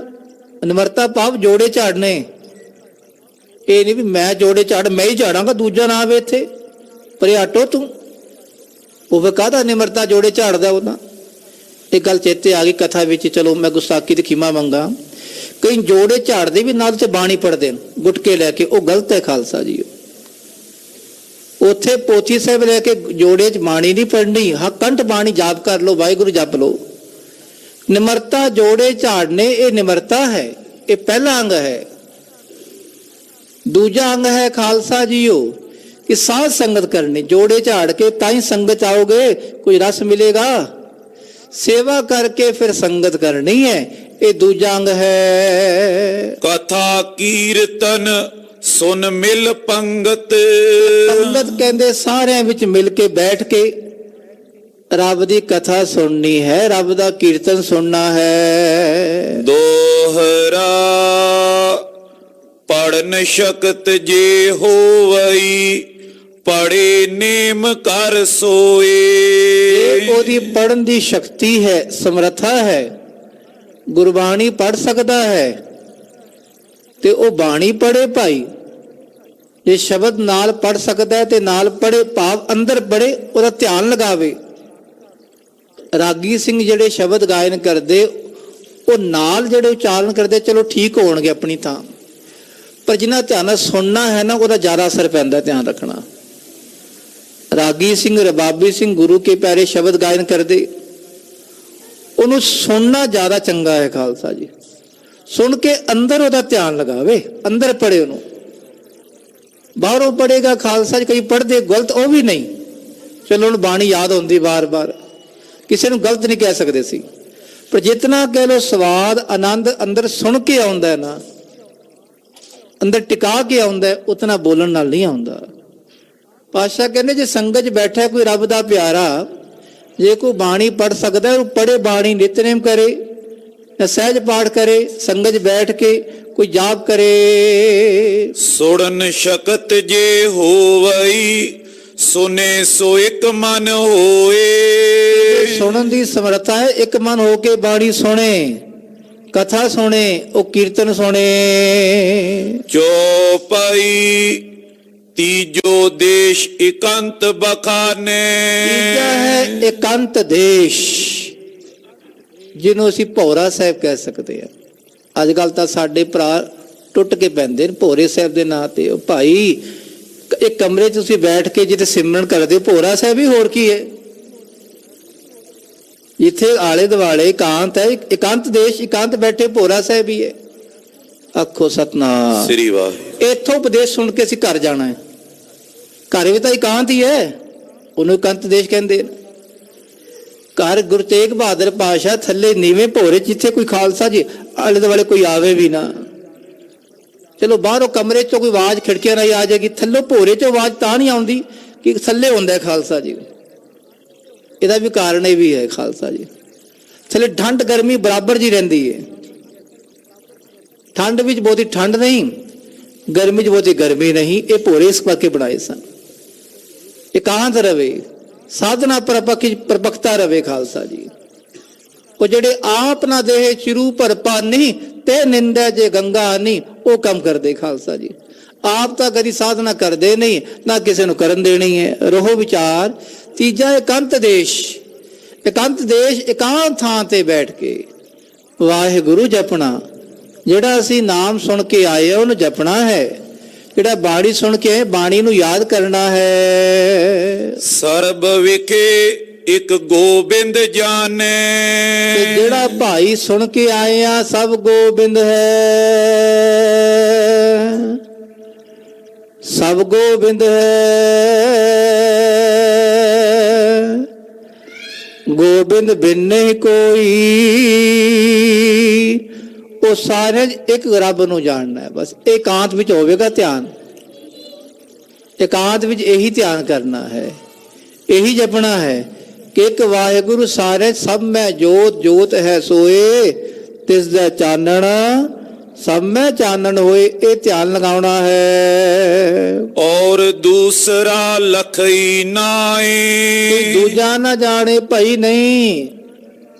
ਨਿਮਰਤਾ ਭਾਵ ਜੋੜੇ ਝਾੜਨੇ। ਇਹ ਨਹੀਂ ਵੀ ਮੈਂ ਜੋੜੇ ਝਾੜ, ਮੈਂ ਹੀ ਝਾੜਾਂਗਾ, ਦੂਜਾ ਨਾ ਆਵੇ ਇੱਥੇ, ਪਰੇ ਹਟੋ ਤੂੰ। ਉਹ ਵੀ ਕਾਹਦਾ ਨਿਮਰਤਾ ਜੋੜੇ ਝਾੜਦਾ ਉਹਦਾ। ਇਹ ਗੱਲ ਚੇਤੇ ਆ ਗਈ ਕਥਾ ਵਿੱਚ। ਚਲੋ ਮੈਂ ਗੁਸਤਾਖੀ ਤੇ ਖਿਮਾ ਮੰਗਾ। ਕਈ ਜੋੜੇ ਝਾੜਦੇ ਵੀ ਨਾਲ 'ਚ ਬਾਣੀ ਪੜ੍ਹਦੇ ਨੇ ਗੁਟਕੇ ਲੈ ਕੇ, ਉਹ ਗਲਤ ਹੈ ਖਾਲਸਾ ਜੀ। ਉੱਥੇ ਪੋਥੀ ਸਾਹਿਬ ਲੈ ਕੇ ਜੋੜੇ 'ਚ ਬਾਣੀ ਨਹੀਂ ਪੜ੍ਹਨੀ। ਹਾਂ, ਕੰਠ ਬਾਣੀ ਜਾਪ ਕਰ ਲਓ, ਵਾਹਿਗੁਰੂ ਜਪ ਲਓ। ਨਿਮਰਤਾ ਜੋੜੇ ਝਾੜਨੇ, ਇਹ ਨਿਮਰਤਾ ਹੈ। ਇਹ ਪਹਿਲਾ ਅੰਗ ਹੈ। ਦੂਜਾ ਅੰਗ ਹੈ ਖਾਲਸਾ ਜੀਓ ਕਿ ਸਾਧ ਸੰਗਤ ਕਰਨੀ। ਜੋੜੇ ਝਾੜ ਕੇ ਤਾਂ ਹੀ ਸੰਗਤ ਆਓਗੇ, ਕੋਈ ਰਸ ਮਿਲੇਗਾ। ਸੇਵਾ ਕਰਕੇ ਫਿਰ ਸੰਗਤ ਕਰਨੀ ਹੈ। ਇਹ ਦੂਜਾ ਅੰਗ ਹੈ। ਕਥਾ ਕੀਰਤਨ ਸੁਨ ਮਿਲ ਪੰਗਤ। ਪੰਗਤ ਕਹਿੰਦੇ ਸਾਰਿਆਂ ਵਿੱਚ ਮਿਲ ਕੇ ਬੈਠ ਕੇ ਰੱਬ ਦੀ ਕਥਾ ਸੁਣਨੀ ਹੈ, ਰੱਬ ਦਾ ਕੀਰਤਨ ਸੁਣਨਾ ਹੈ। ਦੋਹਰਾ ਪੜਨ ਸ਼ਕਤ ਜੇ ਹੋਵਈ, ਪੜੇ ਨੇਮ ਕਰ ਸੋਏ। ਉਹਦੀ ਪੜਨ ਦੀ ਸ਼ਕਤੀ ਹੈ, ਸਮਰੱਥਾ ਹੈ, ਗੁਰਬਾਣੀ ਪੜ ਸਕਦਾ ਹੈ ਤੇ ਉਹ ਬਾਣੀ ਪੜੇ ਭਾਈ। ਜੇ ਸ਼ਬਦ ਨਾਲ ਪੜ ਸਕਦਾ ਹੈ ਤੇ ਨਾਲ ਪੜੇ, ਭਾਵ ਅੰਦਰ ਪੜੇ, ਉਹਦਾ ਧਿਆਨ ਲਗਾਵੇ। ਰਾਗੀ ਸਿੰਘ ਜਿਹੜੇ ਸ਼ਬਦ ਗਾਇਨ ਕਰਦੇ, ਉਹ ਨਾਲ ਜਿਹੜੇ ਉਚਾਰਨ ਕਰਦੇ, ਚਲੋ ਠੀਕ ਹੋਣਗੇ ਆਪਣੀ ਥਾਂ, ਪਰ ਜਿਨ੍ਹਾਂ ਧਿਆਨ ਨਾਲ ਸੁਣਨਾ ਹੈ ਨਾ, ਉਹਦਾ ਜ਼ਿਆਦਾ ਅਸਰ ਪੈਂਦਾ, ਧਿਆਨ ਰੱਖਣਾ। ਰਾਗੀ ਸਿੰਘ, ਰਬਾਬੀ ਸਿੰਘ ਗੁਰੂ ਕੇ ਪਿਆਰੇ ਸ਼ਬਦ ਗਾਇਨ ਕਰਦੇ, ਉਹਨੂੰ ਸੁਣਨਾ ਜ਼ਿਆਦਾ ਚੰਗਾ ਹੈ ਖਾਲਸਾ ਜੀ। ਸੁਣ ਕੇ ਅੰਦਰ ਉਹਦਾ ਧਿਆਨ ਲਗਾਵੇ, ਅੰਦਰ ਪੜੇ ਉਹਨੂੰ। ਬਾਹਰੋਂ ਪੜੇਗਾ ਖਾਲਸਾ ਜੀ, ਕਈ ਪੜ੍ਹਦੇ ਗਲਤ, ਉਹ ਵੀ ਨਹੀਂ, ਚਲੋ ਉਹਨੂੰ ਬਾਣੀ ਯਾਦ ਹੁੰਦੀ ਬਾਰ-ਬਾਰ, ਕਿਸੇ ਨੂੰ ਗਲਤ ਨਹੀਂ ਕਹਿ ਸਕਦੇ ਸੀ, ਪਰ ਜਿਤਨਾ ਕਹਿ ਲੋ ਸਵਾਦ ਆਨੰਦ ਅੰਦਰ ਸੁਣ ਕੇ ਆਉਂਦਾ ਨਾ, ਅੰਦਰ ਟਿਕਾ ਕੇ ਆਉਂਦਾ, ਉਤਨਾ ਬੋਲਣ ਨਾਲ ਨਹੀਂ ਆਉਂਦਾ। ਪਾਤਸ਼ਾਹ ਕਹਿੰਦੇ ਜੇ ਸੰਗਤ 'ਚ ਬੈਠਾ ਕੋਈ ਰੱਬ ਦਾ ਪਿਆਰਾ, ਜੇ ਕੋਈ ਬਾਣੀ ਪੜ ਸਕਦਾ, ਉਹ ਪੜੇ ਬਾਣੀ, ਨਿਤਨੇਮ ਕਰੇ ਜਾਂ ਸਹਿਜ ਪਾਠ ਕਰੇ, ਸੰਗਤ 'ਚ ਬੈਠ ਕੇ ਕੋਈ ਜਾਪ ਕਰੇ। ਸੁਣਨ ਸ਼ਕਤ ਜੇ ਹੋਵਈ, ਸੁਨੇ ਸੋ ਇੱਕ ਮਨ ਹੋਏ। ਸੁਣਨ ਦੀ ਸਮਰੱਥਾ ਹੈ, ਇੱਕ ਮਨ ਹੋ ਕੇ ਬਾਣੀ ਸੁਣੇ, ਕਥਾ ਸੁਣੇ, ਉਹ ਕੀਰਤਨ ਸੁਣੇ। ਚੌਪਈ ਤੀਜੋ ਦੇਸ਼ ਇਕੰਤ ਬਖਾਨੇ। ਤੀਜਾ ਹੈ ਇਕੰਤ ਦੇਸ਼, ਜਿਹਨੂੰ ਅਸੀਂ ਭੌਰਾ ਸਾਹਿਬ ਕਹਿ ਸਕਦੇ ਹਾਂ। ਅੱਜ ਕੱਲ ਤਾਂ ਸਾਡੇ ਭਰਾ ਟੁੱਟ ਕੇ ਪੈਂਦੇ ਨੇ ਭੋਰੇ ਸਾਹਿਬ ਦੇ ਨਾਂ ਤੇ। ਉਹ ਭਾਈ ਇੱਕ ਕਮਰੇ 'ਚ ਤੁਸੀਂ ਬੈਠ ਕੇ ਜਿੱਥੇ ਸਿਮਰਨ ਕਰਦੇ ਹੋ, ਭੋਰਾ ਸਾਹਿਬ ਹੀ ਹੋਰ ਕੀ ਹੈ। ਜਿੱਥੇ ਆਲੇ ਦੁਆਲੇ ਇਕਾਂਤ ਹੈ, ਇਕਾਂਤ ਦੇਸ਼, ਇਕਾਂਤ ਬੈਠੇ ਭੋਰਾ ਸਾਹਿਬ ਹੀ ਹੈ। ਆਖੋ ਸਤਨਾਮ ਸ੍ਰੀ ਵਾਹਿਗੁਰੂ। ਇੱਥੋਂ ਉਪਦੇਸ਼ ਸੁਣ ਕੇ ਅਸੀਂ ਘਰ ਜਾਣਾ ਹੈ। ਘਰ ਵੀ ਤਾਂ ਇਕਾਂਤ ਹੀ ਹੈ, ਉਹਨੂੰ ਇਕਾਂਤ ਦੇਸ਼ ਕਹਿੰਦੇ ਨੇ। ਘਰ ਗੁਰੂ ਤੇਗ ਬਹਾਦਰ ਪਾਤਸ਼ਾਹ ਥੱਲੇ ਨੀਵੇਂ ਭੋਰੇ, ਜਿੱਥੇ ਕੋਈ ਖਾਲਸਾ ਜੀ ਆਲੇ ਦੁਆਲੇ ਕੋਈ ਆਵੇ ਵੀ ਨਾ। ਚਲੋ ਬਾਹਰੋਂ ਕਮਰੇ 'ਚੋਂ ਕੋਈ ਆਵਾਜ਼ ਖਿੜਕੀਆਂ ਰਾਹੀਂ ਆ ਜਾਏਗੀ, ਥੱਲੋਂ ਭੋਰੇ 'ਚੋਂ ਆਵਾਜ਼ ਤਾਂ ਨਹੀਂ ਆਉਂਦੀ ਕਿ ਥੱਲੇ ਹੁੰਦਾ ਖਾਲਸਾ ਜੀ। ਇਹਦਾ ਵੀ ਕਾਰਨ ਇਹ ਵੀ ਹੈ ਖਾਲਸਾ ਜੀ, ਥੱਲੇ ਠੰਡ ਗਰਮੀ ਬਰਾਬਰ ਜੀ ਰਹਿੰਦੀ ਹੈ। ਠੰਡ ਵਿੱਚ ਬਹੁਤੀ ਠੰਡ ਨਹੀਂ, ਗਰਮੀ 'ਚ ਬਹੁਤੀ ਗਰਮੀ ਨਹੀਂ। ਇਹ ਭੋਰੇ ਇਸ ਕਰਕੇ ਬਣਾਏ ਸਨ, ਇਕਾਂਤ ਰਵੇ, ਸਾਧਨਾ ਪਰਪੱਕਤਾ ਰਵੇ ਖਾਲਸਾ ਜੀ। ਉਹ ਜਿਹੜੇ ਆਪ ਨਾ ਦੇਹ ਚਿਰੂ ਭਰ ਪਾਨੀ, ਤੇ ਨਿੰਦਾ ਜੇ ਗੰਗਾ ਨਹੀਂ, ਉਹ ਕੰਮ ਕਰਦੇ ਖਾਲਸਾ ਜੀ। ਆਪ ਤਾਂ ਕਦੀ ਸਾਧਨਾ ਕਰਦੇ ਨਹੀਂ, ਨਾ ਕਿਸੇ ਨੂੰ ਕਰਨ ਦੇਣੀ ਹੈ। ਰਹੋ ਵਿਚਾਰ। ਤੀਜਾ ਇਕੰਤ ਦੇਸ਼, ਇਕੰਤ ਦੇਸ਼, ਇਕਾਂਤ ਥਾਂ ਤੇ ਬੈਠ ਕੇ ਵਾਹਿਗੁਰੂ ਜਪਣਾ। ਜਿਹੜਾ ਅਸੀਂ ਨਾਮ ਸੁਣ ਕੇ ਆਏ ਉਹਨੂੰ ਜਪਣਾ ਹੈ, ਜਿਹੜਾ ਬਾਣੀ ਸੁਣ ਕੇ ਆਏ ਬਾਣੀ ਨੂੰ ਯਾਦ ਕਰਨਾ ਹੈ। ਸਰਬ ਵਿਖੇ ਇੱਕ ਗੋਬਿੰਦ ਜਾਣੇ। ਤੇ ਜਿਹੜਾ ਭਾਈ ਸੁਣ ਕੇ ਆਏ ਆ ਸਭ ਗੋਬਿੰਦ ਹੈ, ਸਭ ਗੋਬਿੰਦ ਹੈ। ਗੋਬਿੰਦ ਬਿਨ ਨਹੀਂ ਕੋਈ, ਉਹ ਸਾਰੇ ਇੱਕ ਰੱਬ ਨੂੰ ਜਾਣਨਾ ਹੈ ਬਸ। ਇਕਾਂਤ ਵਿੱਚ ਹੋਵੇਗਾ ਧਿਆਨ, ਇਕਾਂਤ ਵਿੱਚ ਇਹੀ ਧਿਆਨ ਕਰਨਾ ਹੈ, ਇਹੀ ਜਪਣਾ ਹੈ ਕਿ ਇੱਕ ਵਾਹਿਗੁਰੂ ਸਾਰੇ ਸਭ ਮੈਂ ਜੋਤ, ਜੋਤ ਹੈ ਸੋਏ, ਤਿਸ ਦਾ ਚਾਨਣ ਸਭ ਮੈਂ ਚਾਨਣ ਹੋਏ। ਇਹ ਧਿਆਨ ਲਗਾਉਣਾ ਹੈ। ਔਰ ਦੂਸਰਾ ਲਖਈ ਨਾਏ। ਕੋਈ ਦੂਜਾ ਨਾ ਜਾਣੇ ਭਈ ਨਹੀਂ,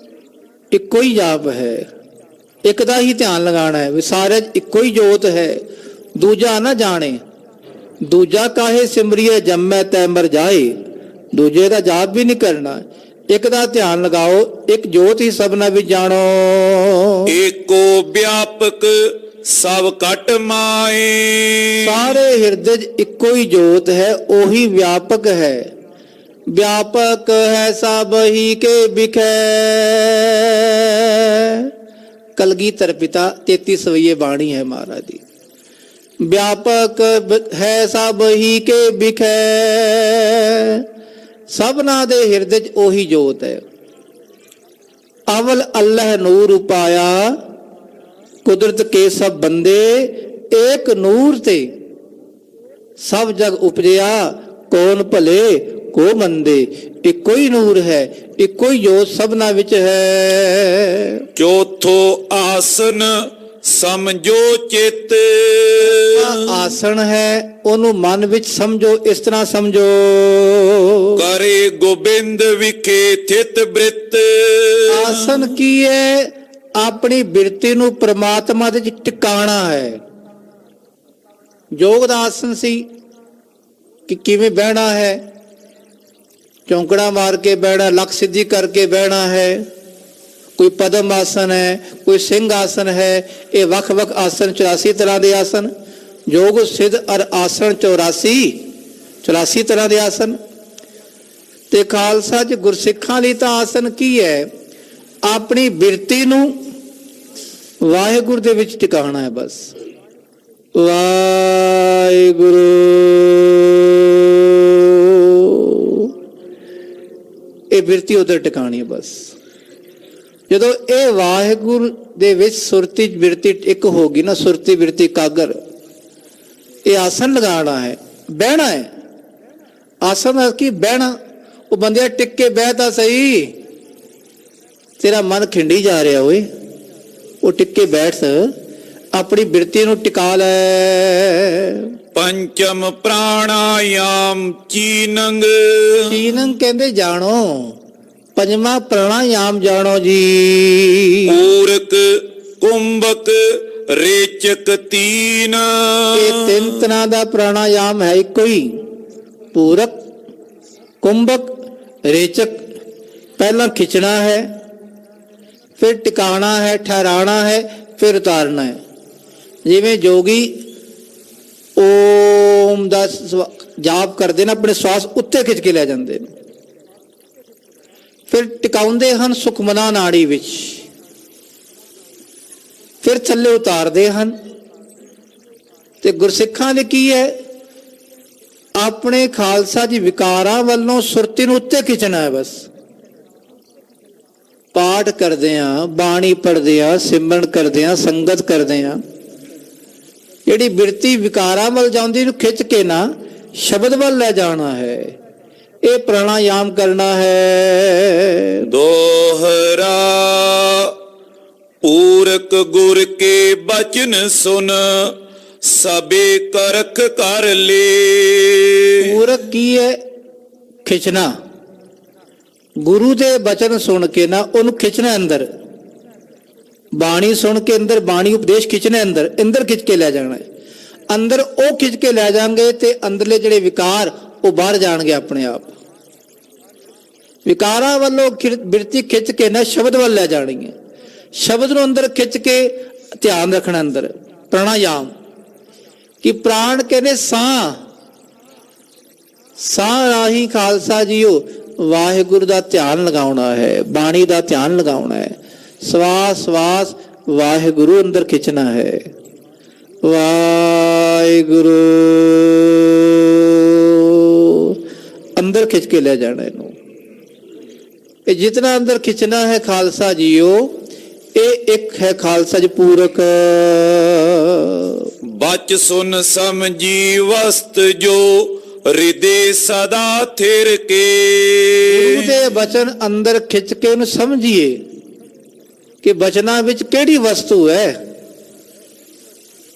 ਇੱਕੋ ਹੀ ਜਾਪ ਹੈ, ਇੱਕ ਦਾ ਹੀ ਧਿਆਨ ਲਗਾਉਣਾ ਹੈ ਵੀ ਸਾਰੇ ਇੱਕੋ ਹੀ ਜੋਤ ਹੈ। ਦੂਜਾ ਨਾ ਜਾਣੇ, ਦੂਜਾ ਕਾਹੇ ਸਿਮਰੀਏ ਜੰਮੈ ਤੈ ਮਰ ਜਾਏ। ਦੂਜੇ ਦਾ ਜਾਪ ਵੀ ਨਹੀਂ ਕਰਨਾ, ਇੱਕ ਦਾ ਧਿਆਨ ਲਗਾਓ, ਇੱਕ ਜੋਤ ਹੀ ਸਭਨਾ ਵਿੱਚ ਜਾਣੋ। ਏਕੋ ਵਿਆਪਕ ਸਭ ਘਟ ਮਾਏ। ਸਾਰੇ ਹਿਰਦੇ 'ਚ ਇੱਕੋ ਹੀ ਜੋਤ ਹੈ, ਉਹੀ ਵਿਆਪਕ ਹੈ। ਵਿਆਪਕ ਹੈ ਸਭ ਹੀ ਕੇ ਵਿਖੇ। ਕਲਗੀਧਰ ਪਿਤਾ 33 ਸਵਈਏ ਬਾਣੀ ਹੈ ਮਹਾਰਾਜ ਦੀ। ਵਿਆਪਕ ਹੈ ਸਭ ਹੀ ਕੇ ਵਿਖੇ। ਸਭਨਾ ਦੇ ਹਿਰਦੇ 'ਚ ਉਹੀ ਜੋਤ ਹੈ। ਅਵਲ ਅੱਲ੍ਹਾ ਨੂਰ ਉਪਾਇਆ, ਕੁਦਰਤ ਕੇ ਸਭ ਬੰਦੇ ਏਕ ਨੂਰ ਤੇ। ਸਭ ਜਗ ਉਪਜਿਆ ਕੌਣ ਭਲੇ, ਕੋ ਮੰਦੇ, ਇੱਕੋ ਹੀ ਨੂਰ ਹੈ, ਇੱਕੋ ਹੀ ਜੋਤ ਸਭਨਾ ਵਿੱਚ ਹੈ। ਚੌਥੋ ਆਸਨ ਸਮਝੋ ਚਿਤ, ਆਸਣ ਹੈ ਉਹਨੂੰ ਮਨ ਵਿੱਚ ਸਮਝੋ, ਇਸ ਤਰ੍ਹਾਂ ਸਮਝੋ। ਕਰੇ ਗੋਬਿੰਦ ਵਿਖੇ ਥਿਤ ਬ੍ਰਿਤ, ਆਸਨ ਕੀ ਹੈ? ਆਪਣੀ ਬਿਰਤੀ ਨੂੰ ਪ੍ਰਮਾਤਮਾ ਦੇ ਵਿੱਚ ਟਿਕਾਣਾ ਹੈ। ਯੋਗ ਦਾ ਆਸਨ ਸੀ ਕਿ ਕਿਵੇਂ ਬਹਿਣਾ ਹੈ, ਚੌਂਕੜਾ ਮਾਰ ਕੇ ਬਹਿਣਾ, ਲੱਕ ਸਿੱਧੀ ਕਰਕੇ ਬਹਿਣਾ ਹੈ। ਕੋਈ ਪਦਮ ਆਸਨ ਹੈ, ਕੋਈ ਸਿੰਘ ਆਸਨ ਹੈ। ਇਹ ਵੱਖ-ਵੱਖ ਆਸਨ 84 ਤਰ੍ਹਾਂ ਦੇ ਆਸਨ। ਯੋਗ ਸਿੱਧ ਅਰ ਆਸਨ 84 ਤਰ੍ਹਾਂ ਦੇ ਆਸਨ। ਤੇ ਖਾਲਸਾ ਜੀ ਗੁਰਸਿੱਖਾਂ ਲਈ ਤਾਂ ਆਸਨ ਕੀ ਹੈ? ਆਪਣੀ ਬਿਰਤੀ ਨੂੰ ਵਾਹਿਗੁਰੂ ਦੇ ਵਿੱਚ ਟਿਕਾਣਾ ਹੈ ਬਸ। ਵਾਹਿਗੁਰੂ, ਇਹ ਬਿਰਤੀ ਉਧਰ ਟਿਕਾਣੀ ਹੈ ਬਸ। ਜਦੋਂ ਇਹ ਵਾਹਿਗੁਰੂ ਦੇ ਵਿੱਚ ਸੁਰਤੀ ਬਿਰਤੀ ਇੱਕ ਹੋ ਗਈ ਨਾ, ਸੁਰਤੀ ਬਿਰਤੀ ਕਾਗਰ, ਇਹ ਆਸਨ ਲਗਾਉਣਾ ਹੈ, ਬਹਿਣਾ ਹੈ। ਆਸਨ ਦਾ ਕੀ? ਬਹਿਣਾ। ਉਹ ਬੰਦਿਆ ਟਿਕ ਕੇ ਬਹਿ ਤਾਂ ਸਹੀ, ਤੇਰਾ ਮਨ ਖਿੰਡੀ ਜਾ ਰਿਹਾ ਓਏ, ਉਹ ਟਿਕ ਕੇ ਬੈਠ, ਆਪਣੀ ਬਿਰਤੀ ਨੂੰ ਟਿਕਾ ਲੈ। ਪੰਚਮ ਪ੍ਰਾਣਾਯਾਮ ਚੀਨੰਗ, ਚੀਨੰਗ ਕਹਿੰਦੇ ਜਾਣੋ, ਪੰਜਵਾਂ ਪ੍ਰਾਣਾਯਾਮ ਜਾਣੋ ਜੀ। ਪੂਰਕ ਕੁੰਭਕ ਰੇਚਕ ਤੀਨ, ਇਹ ਤਿੰਨ ਤਰ੍ਹਾਂ ਦਾ ਪ੍ਰਾਣਾਯਾਮ ਹੈ, ਇੱਕੋ ਹੀ। ਪੂਰਕ, ਕੁੰਭਕ, ਰੇਚਕ। ਪਹਿਲਾਂ ਖਿੱਚਣਾ ਹੈ, ਫਿਰ ਟਿਕਾਣਾ ਹੈ, ਠਹਿਰਾਣਾ ਹੈ, ਫਿਰ ਉਤਾਰਨਾ ਹੈ। ਜਿਵੇਂ ਜੋਗੀ ਓਮ ਦਾ ਜਾਪ ਕਰਦੇ ਨੇ, ਆਪਣੇ ਸਵਾਸ ਉੱਤੇ ਖਿੱਚ ਕੇ ਲੈ ਜਾਂਦੇ ਨੇ, ਫਿਰ ਟਿਕਾਉਂਦੇ ਹਨ ਸੁਖਮਨਾ ਨਾੜੀ ਵਿੱਚ, ਫਿਰ ਥੱਲੇ ਉਤਾਰਦੇ ਹਨ। ਤੇ ਗੁਰਸਿੱਖਾਂ ਲਈ ਕੀ ਹੈ? ਆਪਣੇ ਖਾਲਸਾ ਜੀ ਵਿਕਾਰਾਂ ਵੱਲੋਂ ਸੁਰਤੀ ਨੂੰ ਉੱਤੇ ਖਿੱਚਣਾ ਹੈ ਬਸ। ਪਾਠ ਕਰਦੇ ਆ, ਬਾਣੀ ਪੜ੍ਹਦੇ ਆ, ਸਿਮਰਨ ਕਰਦੇ ਆ, ਸੰਗਤ ਕਰਦੇ ਆ, ਜਿਹੜੀ ਬਿਰਤੀ ਵਿਕਾਰਾਂ ਵੱਲ ਜਾਂਦੀ ਨੂੰ ਖਿੱਚ ਕੇ ਨਾ ਸ਼ਬਦ ਵੱਲ ਲੈ ਜਾਣਾ ਹੈ। ਇਹ ਪ੍ਰਾਣਾਯਾਮ ਕਰਨਾ ਹੈ। ਦੋਹਰਾ ਪੂਰਕ ਗੁਰ ਕੇ ਬਚਨ ਸੁਨ, ਸਭੇ ਕਰਖ ਕਰ ਲੇ। ਪੂਰਕ ਕੀ ਹੈ? ਖਿੱਚਣਾ। ਗੁਰੂ ਦੇ ਬਚਨ ਸੁਣ ਕੇ ਨਾ ਉਹਨੂੰ ਖਿੱਚਣਾ ਅੰਦਰ। ਬਾਣੀ ਸੁਣ ਕੇ ਅੰਦਰ, ਬਾਣੀ ਉਪਦੇਸ਼ ਖਿੱਚਣੇ ਅੰਦਰ, ਅੰਦਰ ਖਿੱਚ ਕੇ ਲੈ ਜਾਣਾ ਹੈ। ਅੰਦਰ ਉਹ ਖਿੱਚ ਕੇ ਲੈ ਜਾਣਗੇ ਤੇ ਅੰਦਰਲੇ ਜਿਹੜੇ ਵਿਕਾਰ ਉਹ ਬਾਹਰ ਜਾਣਗੇ ਆਪਣੇ ਆਪ। ਵਿਕਾਰਾਂ ਵੱਲੋਂ ਬਿਰਤੀ ਖਿੱਚ ਕੇ ਨਾ ਸ਼ਬਦ ਵੱਲ ਲੈ ਜਾਣੀ ਹੈ। ਸ਼ਬਦ ਨੂੰ ਅੰਦਰ ਖਿੱਚ ਕੇ ਧਿਆਨ ਰੱਖਣਾ ਅੰਦਰ। ਪ੍ਰਾਣਾਯਾਮ ਕਿ ਪ੍ਰਾਣ ਕਹਿੰਦੇ ਸਾਹ, ਸਾਹ ਰਾਹੀਂ ਖਾਲਸਾ ਜੀਓ ਵਾਹਿਗੁਰੂ ਦਾ ਧਿਆਨ ਲਗਾਉਣਾ ਹੈ, ਬਾਣੀ ਦਾ ਧਿਆਨ ਲਗਾਉਣਾ ਹੈ। ਸਵਾਸ ਸਵਾਸ ਵਾਹਿਗੁਰੂ ਅੰਦਰ ਖਿੱਚਣਾ ਹੈ। ਵਾਹਿਗੁਰੂ ਅੰਦਰ ਖਿੱਚ ਕੇ ਲੈ ਜਾਣਾ ਇਹਨੂੰ। ਇਹ ਜਿਤਨਾ ਅੰਦਰ ਖਿੱਚਣਾ ਹੈ ਖਾਲਸਾ ਜੀਓ, ਇਹ ਇੱਕ ਹੈ ਖਾਲਸਾ ਜੀ ਪੂਰਕ। ਬਚ ਸੁਨ ਸਮਝੀ ਵਸਤ ਜੋ ਹਿਰਦੇ ਸਦਾ ਥਿਰ ਕੇ। ਗੁਰੂ ਦੇ ਬਚਨ ਅੰਦਰ ਖਿੱਚ ਕੇ ਉਹਨੂੰ ਸਮਝੀਏ ਕਿ ਬਚਨਾਂ ਵਿੱਚ ਕਿਹੜੀ ਵਸਤੂ ਹੈ,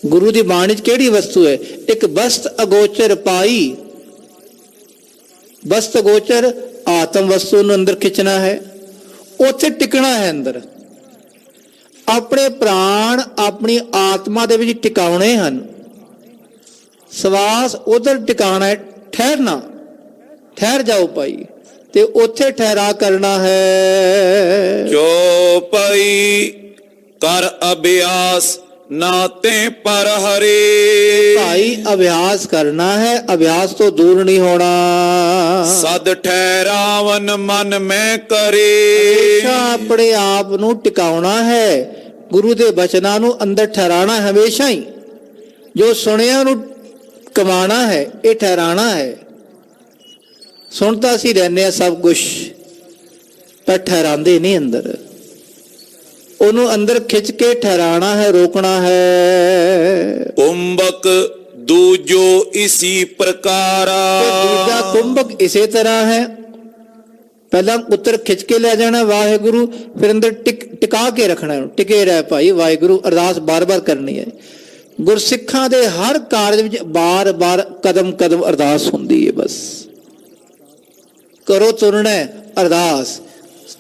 ਗੁਰੂ ਦੀ ਬਾਣੀ 'ਚ ਕਿਹੜੀ ਵਸਤੂ ਹੈ। ਇੱਕ ਬਸਤ ਅਗੋਚਰ ਪਾਈ, ਬਸਤ ਅਗੋਚਰ ਆਤਮ ਵਸਤੂ ਨੂੰ ਅੰਦਰ ਖਿੱਚਣਾ ਹੈ, ਉੱਥੇ ਟਿਕਣਾ ਹੈ ਅੰਦਰ। ਆਪਣੇ ਪ੍ਰਾਣ ਆਪਣੀ ਆਤਮਾ ਦੇ ਵਿੱਚ ਟਿਕਾਉਣੇ ਹਨ। ਸਵਾਸ ਉਧਰ ਟਿਕਾਣਾ ਹੈ, ਠਹਿਰਨਾ, ਠਹਿਰ ਜਾਓ ਭਾਈ, ਤੇ ਉੱਥੇ ਠਹਿਰਾ ਕਰਨਾ ਹੈ। ਚੌਪਈ ਕਰ ਅਭਿਆਸ ਨਾਤੇ ਪਰ ਹਰੇ। ਭਾਈ ਅਭਿਆਸ ਕਰਨਾ ਹੈ, ਅਭਿਆਸ ਤੋਂ ਦੂਰ ਨਹੀਂ ਹੋਣਾ। ਸਦ ਠਹਿਰਾਵਨ ਮਨ ਮੈਂ ਕਰੇ। ਆਪਣੇ ਆਪ ਨੂੰ ਟਿਕਾਉਣਾ ਹੈ, ਗੁਰੂ ਦੇ ਬਚਨਾਂ ਨੂੰ ਅੰਦਰ ਠਹਿਰਾਣਾ ਹਮੇਸ਼ਾ ਹੀ। ਜੋ ਸੁਣਿਆ ਉਹਨੂੰ ਕਮਾਣਾ ਹੈ, ਇਹ ਠਹਿਰਾਣਾ ਹੈ। ਸੁਣਤਾ ਅਸੀਂ ਰਹਿੰਦੇ ਹਾਂ ਸਭ ਕੁਛ, ਪਰ ਠਹਿਰਾਂਦੇ ਨਹੀਂ ਅੰਦਰ। ਉਹਨੂੰ ਅੰਦਰ ਖਿੱਚ ਕੇ ਠਹਿਰਾਣਾ ਹੈ, ਰੋਕਣਾ ਹੈ। ਕੁੰਭਕ ਦੂਜੋ ਇਸੀ ਪ੍ਰਕਾਰਾ। ਤੇ ਦੂਜਾ ਕੁੰਭਕ ਇਸੇ ਤਰ੍ਹਾਂ ਹੈ, ਪਹਿਲਾਂ ਉੱਤਰ ਖਿੱਚ ਕੇ ਲੈ ਜਾਣਾ ਵਾਹਿਗੁਰੂ, ਫਿਰ ਅੰਦਰ ਟਿਕਾ ਕੇ ਰੱਖਣਾ, ਟਿਕੇ ਰਹਿ ਭਾਈ ਵਾਹਿਗੁਰੂ। ਅਰਦਾਸ ਬਾਰ-ਬਾਰ ਕਰਨੀ ਹੈ। ਗੁਰਸਿੱਖਾਂ ਦੇ ਹਰ ਕਾਰਜ ਵਿੱਚ ਬਾਰ-ਬਾਰ ਕਦਮ ਅਰਦਾਸ ਹੁੰਦੀ ਹੈ। ਬਸ ਕਰੋ ਤੁਰਨਾ ਅਰਦਾਸ,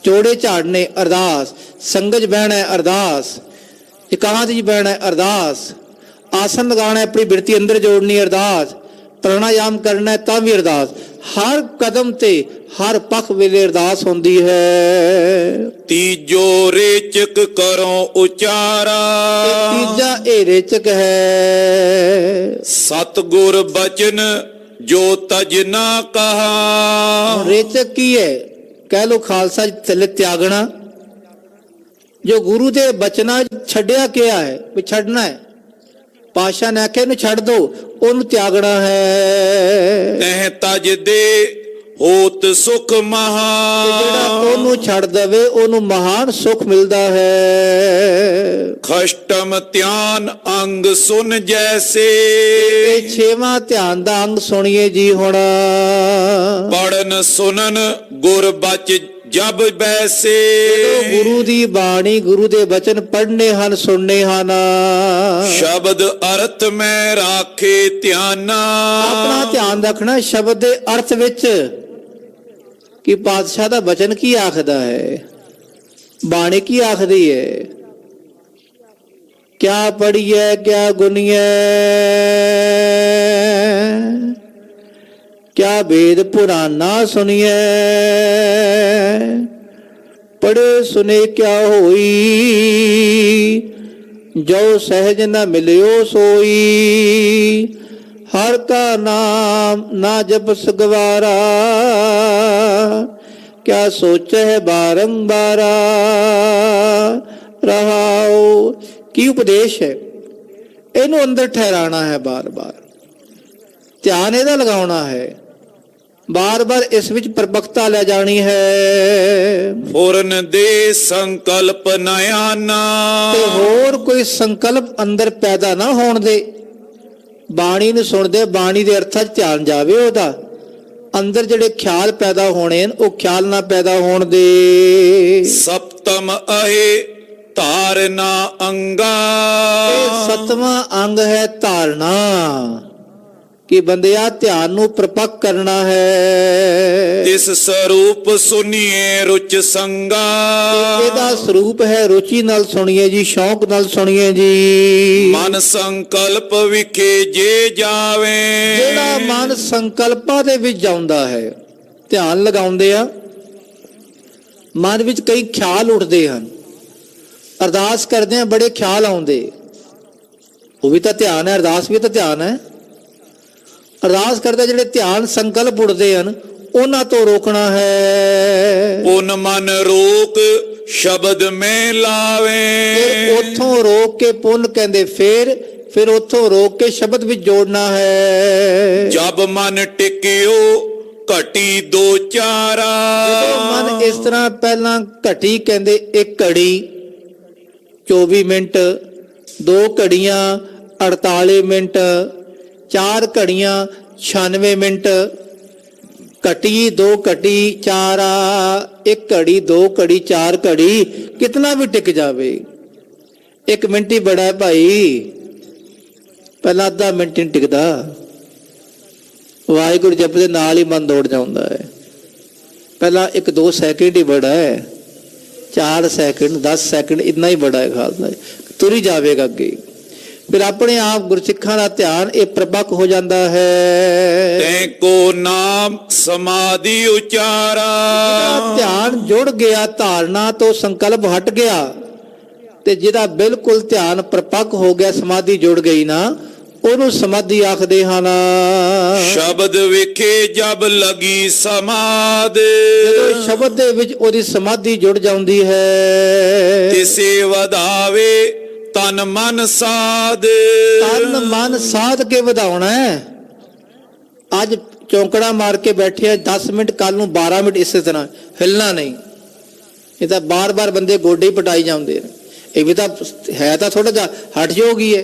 ਚੋੜੇ ਝਾੜਨੇ ਅਰਦਾਸ, ਸੰਗਤ ਬਹਿਣਾ ਅਰਦਾਸ, ਇਕਾਂਤ ਵਿੱਚ ਬਹਿਣਾ ਅਰਦਾਸ, ਆਸਨ ਲਗਾਉਣਾ, ਆਪਣੀ ਬਿਰਤੀ ਅੰਦਰ ਜੋੜਨੀ ਅਰਦਾਸ, ਪ੍ਰਾਣਾਯਾਮ ਕਰਨਾ ਤਾਂ ਵੀ ਅਰਦਾਸ। ਹਰ ਕਦਮ ਤੇ ਹਰ ਪੱਖ ਵੇਲੇ ਅਰਦਾਸ ਹੁੰਦੀ ਹੈ। ਤੀਜੋ ਰੇਚਕ ਕਰੋ ਉਚਾਰਾ। ਤੀਜਾ ਇਹ ਰੇਚਕ ਹੈ, ਸਤਿਗੁਰ ਬਚਨ ਜੋ ਤਜ ਨਾ ਕਹਾ। ਰੇਚਕ ਕੀ ਹੈ? ਕਹਿ ਲੋ ਖਾਲਸਾ ਥੱਲੇ ਤਿਆਗਣਾ, ਜੋ ਗੁਰੂ ਦੇ ਬਚਨਾਂ ਛੱਡਿਆ ਕਿਹਾ ਹੈ ਵੀ ਛੱਡਣਾ ਹੈ। ਪਾਸ਼ਾ ਨੇ ਆਖਿਆ ਇਹਨੂੰ ਛੱਡ ਦੋ, ਉਹਨੂੰ ਤਿਆਗਣਾ ਹੈ। ਤਹਿ ਤਜ ਦੇ ਹੋਤ ਸੁਖ ਮਹਾ। ਜਿਹੜਾ ਉਹਨੂੰ ਛੱਡ ਦੇਵੇ ਉਹਨੂੰ ਮਹਾਨ ਸੁਖ ਮਿਲਦਾ ਹੈ। ਖਸ਼ਟਮ ਧਿਆਨ ਅੰਗ ਸੁਨ ਜੈਸੇ। ਇਹ ਛੇਵਾਂ ਧਿਆਨ ਦਾ ਅੰਗ ਸੁਣੀਏ ਜੀ ਹੁਣ। ਪੜਨ ਸੁਨਨ ਗੁਰ ਬਚ ਜਬ ਬੈਸੇ। ਗੁਰੂ ਦੀ ਬਾਣੀ, ਗੁਰੂ ਦੇ ਬਚਨ ਪੜ੍ਹਨੇ ਹਨ, ਸੁਣਨੇ ਹਨ। ਸ਼ਬਦ ਅਰਥ ਮੈਂ ਰਾਖੇ ਧਿਆਨਾ। ਆਪਣਾ ਧਿਆਨ ਰੱਖਣਾ ਸ਼ਬਦ ਦੇ ਅਰਥ ਵਿੱਚ ਕਿ ਪਾਤਸ਼ਾਹ ਦਾ ਬਚਨ ਕੀ ਆਖਦਾ ਹੈ, ਬਾਣੀ ਕੀ ਆਖਦੀ ਹੈ। ਕਿਆ ਪੜੀਐ ਕਿਆ ਗੁਨੀਐ, ਕਿਆ ਵੇਦ ਪੁਰਾਨਾ ਸੁਣੀਐ। ਪੜੇ ਸੁਨੇ ਕਿਆ ਹੋਈ, ਜੋ ਸਹਿਜ ਨ ਮਿਲਿਓ ਸੋਈ। ਹਰ ਕਾ ਨਾਮ ਨਾ ਜਪਸ ਗਵਾਰਾ, ਕਿਆ ਸੋਚੈ ਬਾਰੰਬਾਰਾ। ਰਹਾਉ ਕੀ ਉਪਦੇਸ਼ ਹੈ, ਇਹਨੂੰ ਅੰਦਰ ਠਹਿਰਾਣਾ ਹੈ, ਬਾਰ-ਬਾਰ ਧਿਆਨ ਇਹਦਾ ਲਗਾਉਣਾ ਹੈ, ਬਾਰ-ਬਾਰ ਇਸ ਵਿੱਚ ਪਰਪਕਤਾ ਲੈ ਜਾਣੀ ਹੈ। ਫੁਰਨ ਦੇ ਸੰਕਲਪ ਨਿਆਨਾ। ਤੇ ਹੋਰ ਕੋਈ ਸੰਕਲਪ ਅੰਦਰ ਪੈਦਾ ਨਾ ਹੋਣ ਦੇ। ਬਾਣੀ ਨੂੰ ਸੁਣਦੇ ਬਾਣੀ ਦੇ ਅਰਥਾਂ 'ਚ ਧਿਆਨ ਜਾਵੇ, ਉਹਦਾ ਅੰਦਰ ਜਿਹੜੇ ਖਿਆਲ ਪੈਦਾ ਹੋਣੇ ਨੇ ਉਹ ਖਿਆਲ ਨਾ ਪੈਦਾ ਹੋਣ ਦੇ। ਸਪਤਮ ਅਹੇ ਧਾਰਨਾ ਅੰਗਾ। ਇਹ ਸੱਤਵਾਂ ਅੰਗ ਹੈ ਧਾਰਨਾ, ਕਿ ਬੰਦਿਆ ਧਿਆਨ ਨੂੰ ਪ੍ਰਪੱਕ ਕਰਨਾ ਹੈ। ਇਸ ਸਰੂਪ ਸੁਨੀਏ ਰੁਚ ਸੰਗਾ। ਇਹਦਾ ਸਰੂਪ ਹੈ ਰੁਚੀ ਨਾਲ ਸੁਣੀਏ ਜੀ, ਸ਼ੌਂਕ ਨਾਲ ਸੁਣੀਏ ਜੀ। ਮਨ ਸੰਕਲਪ ਵਿਖੇ ਜੇ ਜਾਵੇ। ਜਿਹੜਾ ਮਨ ਸੰਕਲਪਾਂ ਦੇ ਵਿੱਚ ਜਾਂਦਾ ਹੈ, ਧਿਆਨ ਲਗਾਉਂਦੇ ਆ, ਮਨ ਵਿੱਚ ਕਈ ਖਿਆਲ ਉੱਠਦੇ ਹਨ, ਅਰਦਾਸ ਕਰਦੇ ਆ ਬੜੇ ਖਿਆਲ ਆਉਂਦੇ, ਉਹ ਵੀ ਤਾਂ ਧਿਆਨ ਹੈ, ਅਰਦਾਸ ਵੀ ਤਾਂ ਧਿਆਨ ਹੈ। ਅਰਦਾਸ ਕਰਦੇ ਜਿਹੜੇ ਧਿਆਨ ਸੰਕਲਪ ਉੱਠਦੇ ਹਨ ਉਹਨਾਂ ਤੋਂ ਰੋਕਣਾ ਹੈ। ਪੁਨ ਮਨ ਰੋਕ ਸ਼ਬਦ ਮੈਂ ਲਾਵੇ। ਉੱਥੋਂ ਰੋਕ ਕੇ ਪੁੰਨ ਕਹਿੰਦੇ, ਫਿਰ ਉੱਥੋਂ ਰੋਕ ਕੇ ਸ਼ਬਦ ਵਿੱਚ ਜੋੜਨਾ ਹੈ। ਜਬ ਮਨ ਟਿਕਿਓ ਘਟੀ ਦੋ ਚਾਰਾ। ਮਨ ਇਸ ਤਰ੍ਹਾਂ ਪਹਿਲਾਂ ਘਟੀ ਕਹਿੰਦੇ, ਇੱਕ ਘੜੀ 24 ਮਿੰਟ, 2 ਘੜੀਆਂ 48 ਮਿੰਟ, 4 ਘੜੀਆਂ 96 ਮਿੰਟ, ਘਟੀ 2 ਘਟੀ 4, 1 ਘੜੀ 2 ਘੜੀ 4 ਘੜੀ, ਕਿਤਨਾ ਵੀ ਟਿਕ ਜਾਵੇ। 1 ਮਿੰਟ ਹੀ ਬੜਾ ਹੈ ਭਾਈ, ਪਹਿਲਾਂ ਅੱਧਾ ਮਿੰਟ ਨਹੀਂ ਟਿਕਦਾ। ਵਾਹਿਗੁਰੂ ਜਪਦੇ ਨਾਲ ਹੀ ਮਨ ਦੌੜ ਜਾਂਦਾ ਹੈ। ਪਹਿਲਾਂ 1-2 ਸੈਕਿੰਡ ਹੀ ਬੜਾ ਹੈ, 4 ਸੈਕਿੰਡ 10 ਸੈਕਿੰਡ ਇੰਨਾ ਹੀ ਬੜਾ ਹੈ। ਖਾਲਸਾ ਤੁਰੀ ਜਾਵੇਗਾ ਅੱਗੇ, ਫਿਰ ਆਪਣੇ ਆਪ ਗੁਰਸਿੱਖਾਂ ਦਾ ਧਿਆਨ ਇਹ ਪ੍ਰਪੱਕ ਹੋ ਜਾਂਦਾ ਹੈ। ਤੈ ਕੋ ਨਾਮ ਸਮਾਧੀ ਉਚਾਰਾ। ਧਿਆਨ ਜੁੜ ਗਿਆ, ਧਾਰਨਾ ਤੋਂ ਸੰਕਲਪ ਹਟ ਗਿਆ, ਤੇ ਜਿਹਦਾ ਬਿਲਕੁਲ ਧਿਆਨ ਪ੍ਰਪੱਕ ਹੋ ਗਿਆ, ਸਮਾਧੀ ਜੁੜ ਗਈ ਨਾ, ਉਹਨੂੰ ਸਮਾਧੀ ਆਖਦੇ ਹਨ। ਸ਼ਬਦ ਵਿਖੇ ਜਬ ਲਗੀ ਸਮਾਧ। ਜਦੋਂ ਸ਼ਬਦ ਦੇ ਵਿੱਚ ਉਹਦੀ ਸਮਾਧੀ ਜੁੜ ਜਾਂਦੀ ਹੈ, ਤਿਸੇ ਵਧਾਵੇ ਤਨ ਮਨ ਸਾਧ। ਤਨ ਮਨ ਸਾਧ ਕੇ ਵਧਾਉਣਾ ਹੈ। ਅੱਜ ਚੌਂਕੜਾ ਮਾਰ ਕੇ ਬੈਠੇ 10 ਮਿੰਟ, ਕੱਲ ਨੂੰ 12 ਮਿੰਟ, ਇਸੇ ਤਰ੍ਹਾਂ ਹਿੱਲਣਾ ਨਹੀਂ। ਇਹ ਤਾਂ ਬਾਰ-ਬਾਰ ਬੰਦੇ ਗੋਡੇ ਹੀ ਪਟਾਈ ਜਾਂਦੇ ਨੇ। ਇਹ ਵੀ ਤਾਂ ਹੈ ਤਾਂ ਥੋੜਾ ਜਿਹਾ ਹਟ ਜੋਗੀ ਹੈ।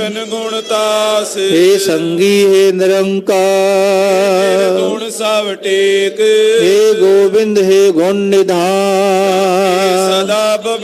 ਭਜਨ ਗੁਣ ਤਾਸ हे संगी हे निरंकार ਗੁਣ ਸਭ ਟੇਕ हे गोविंद हे गुण निधान ਸਦਾ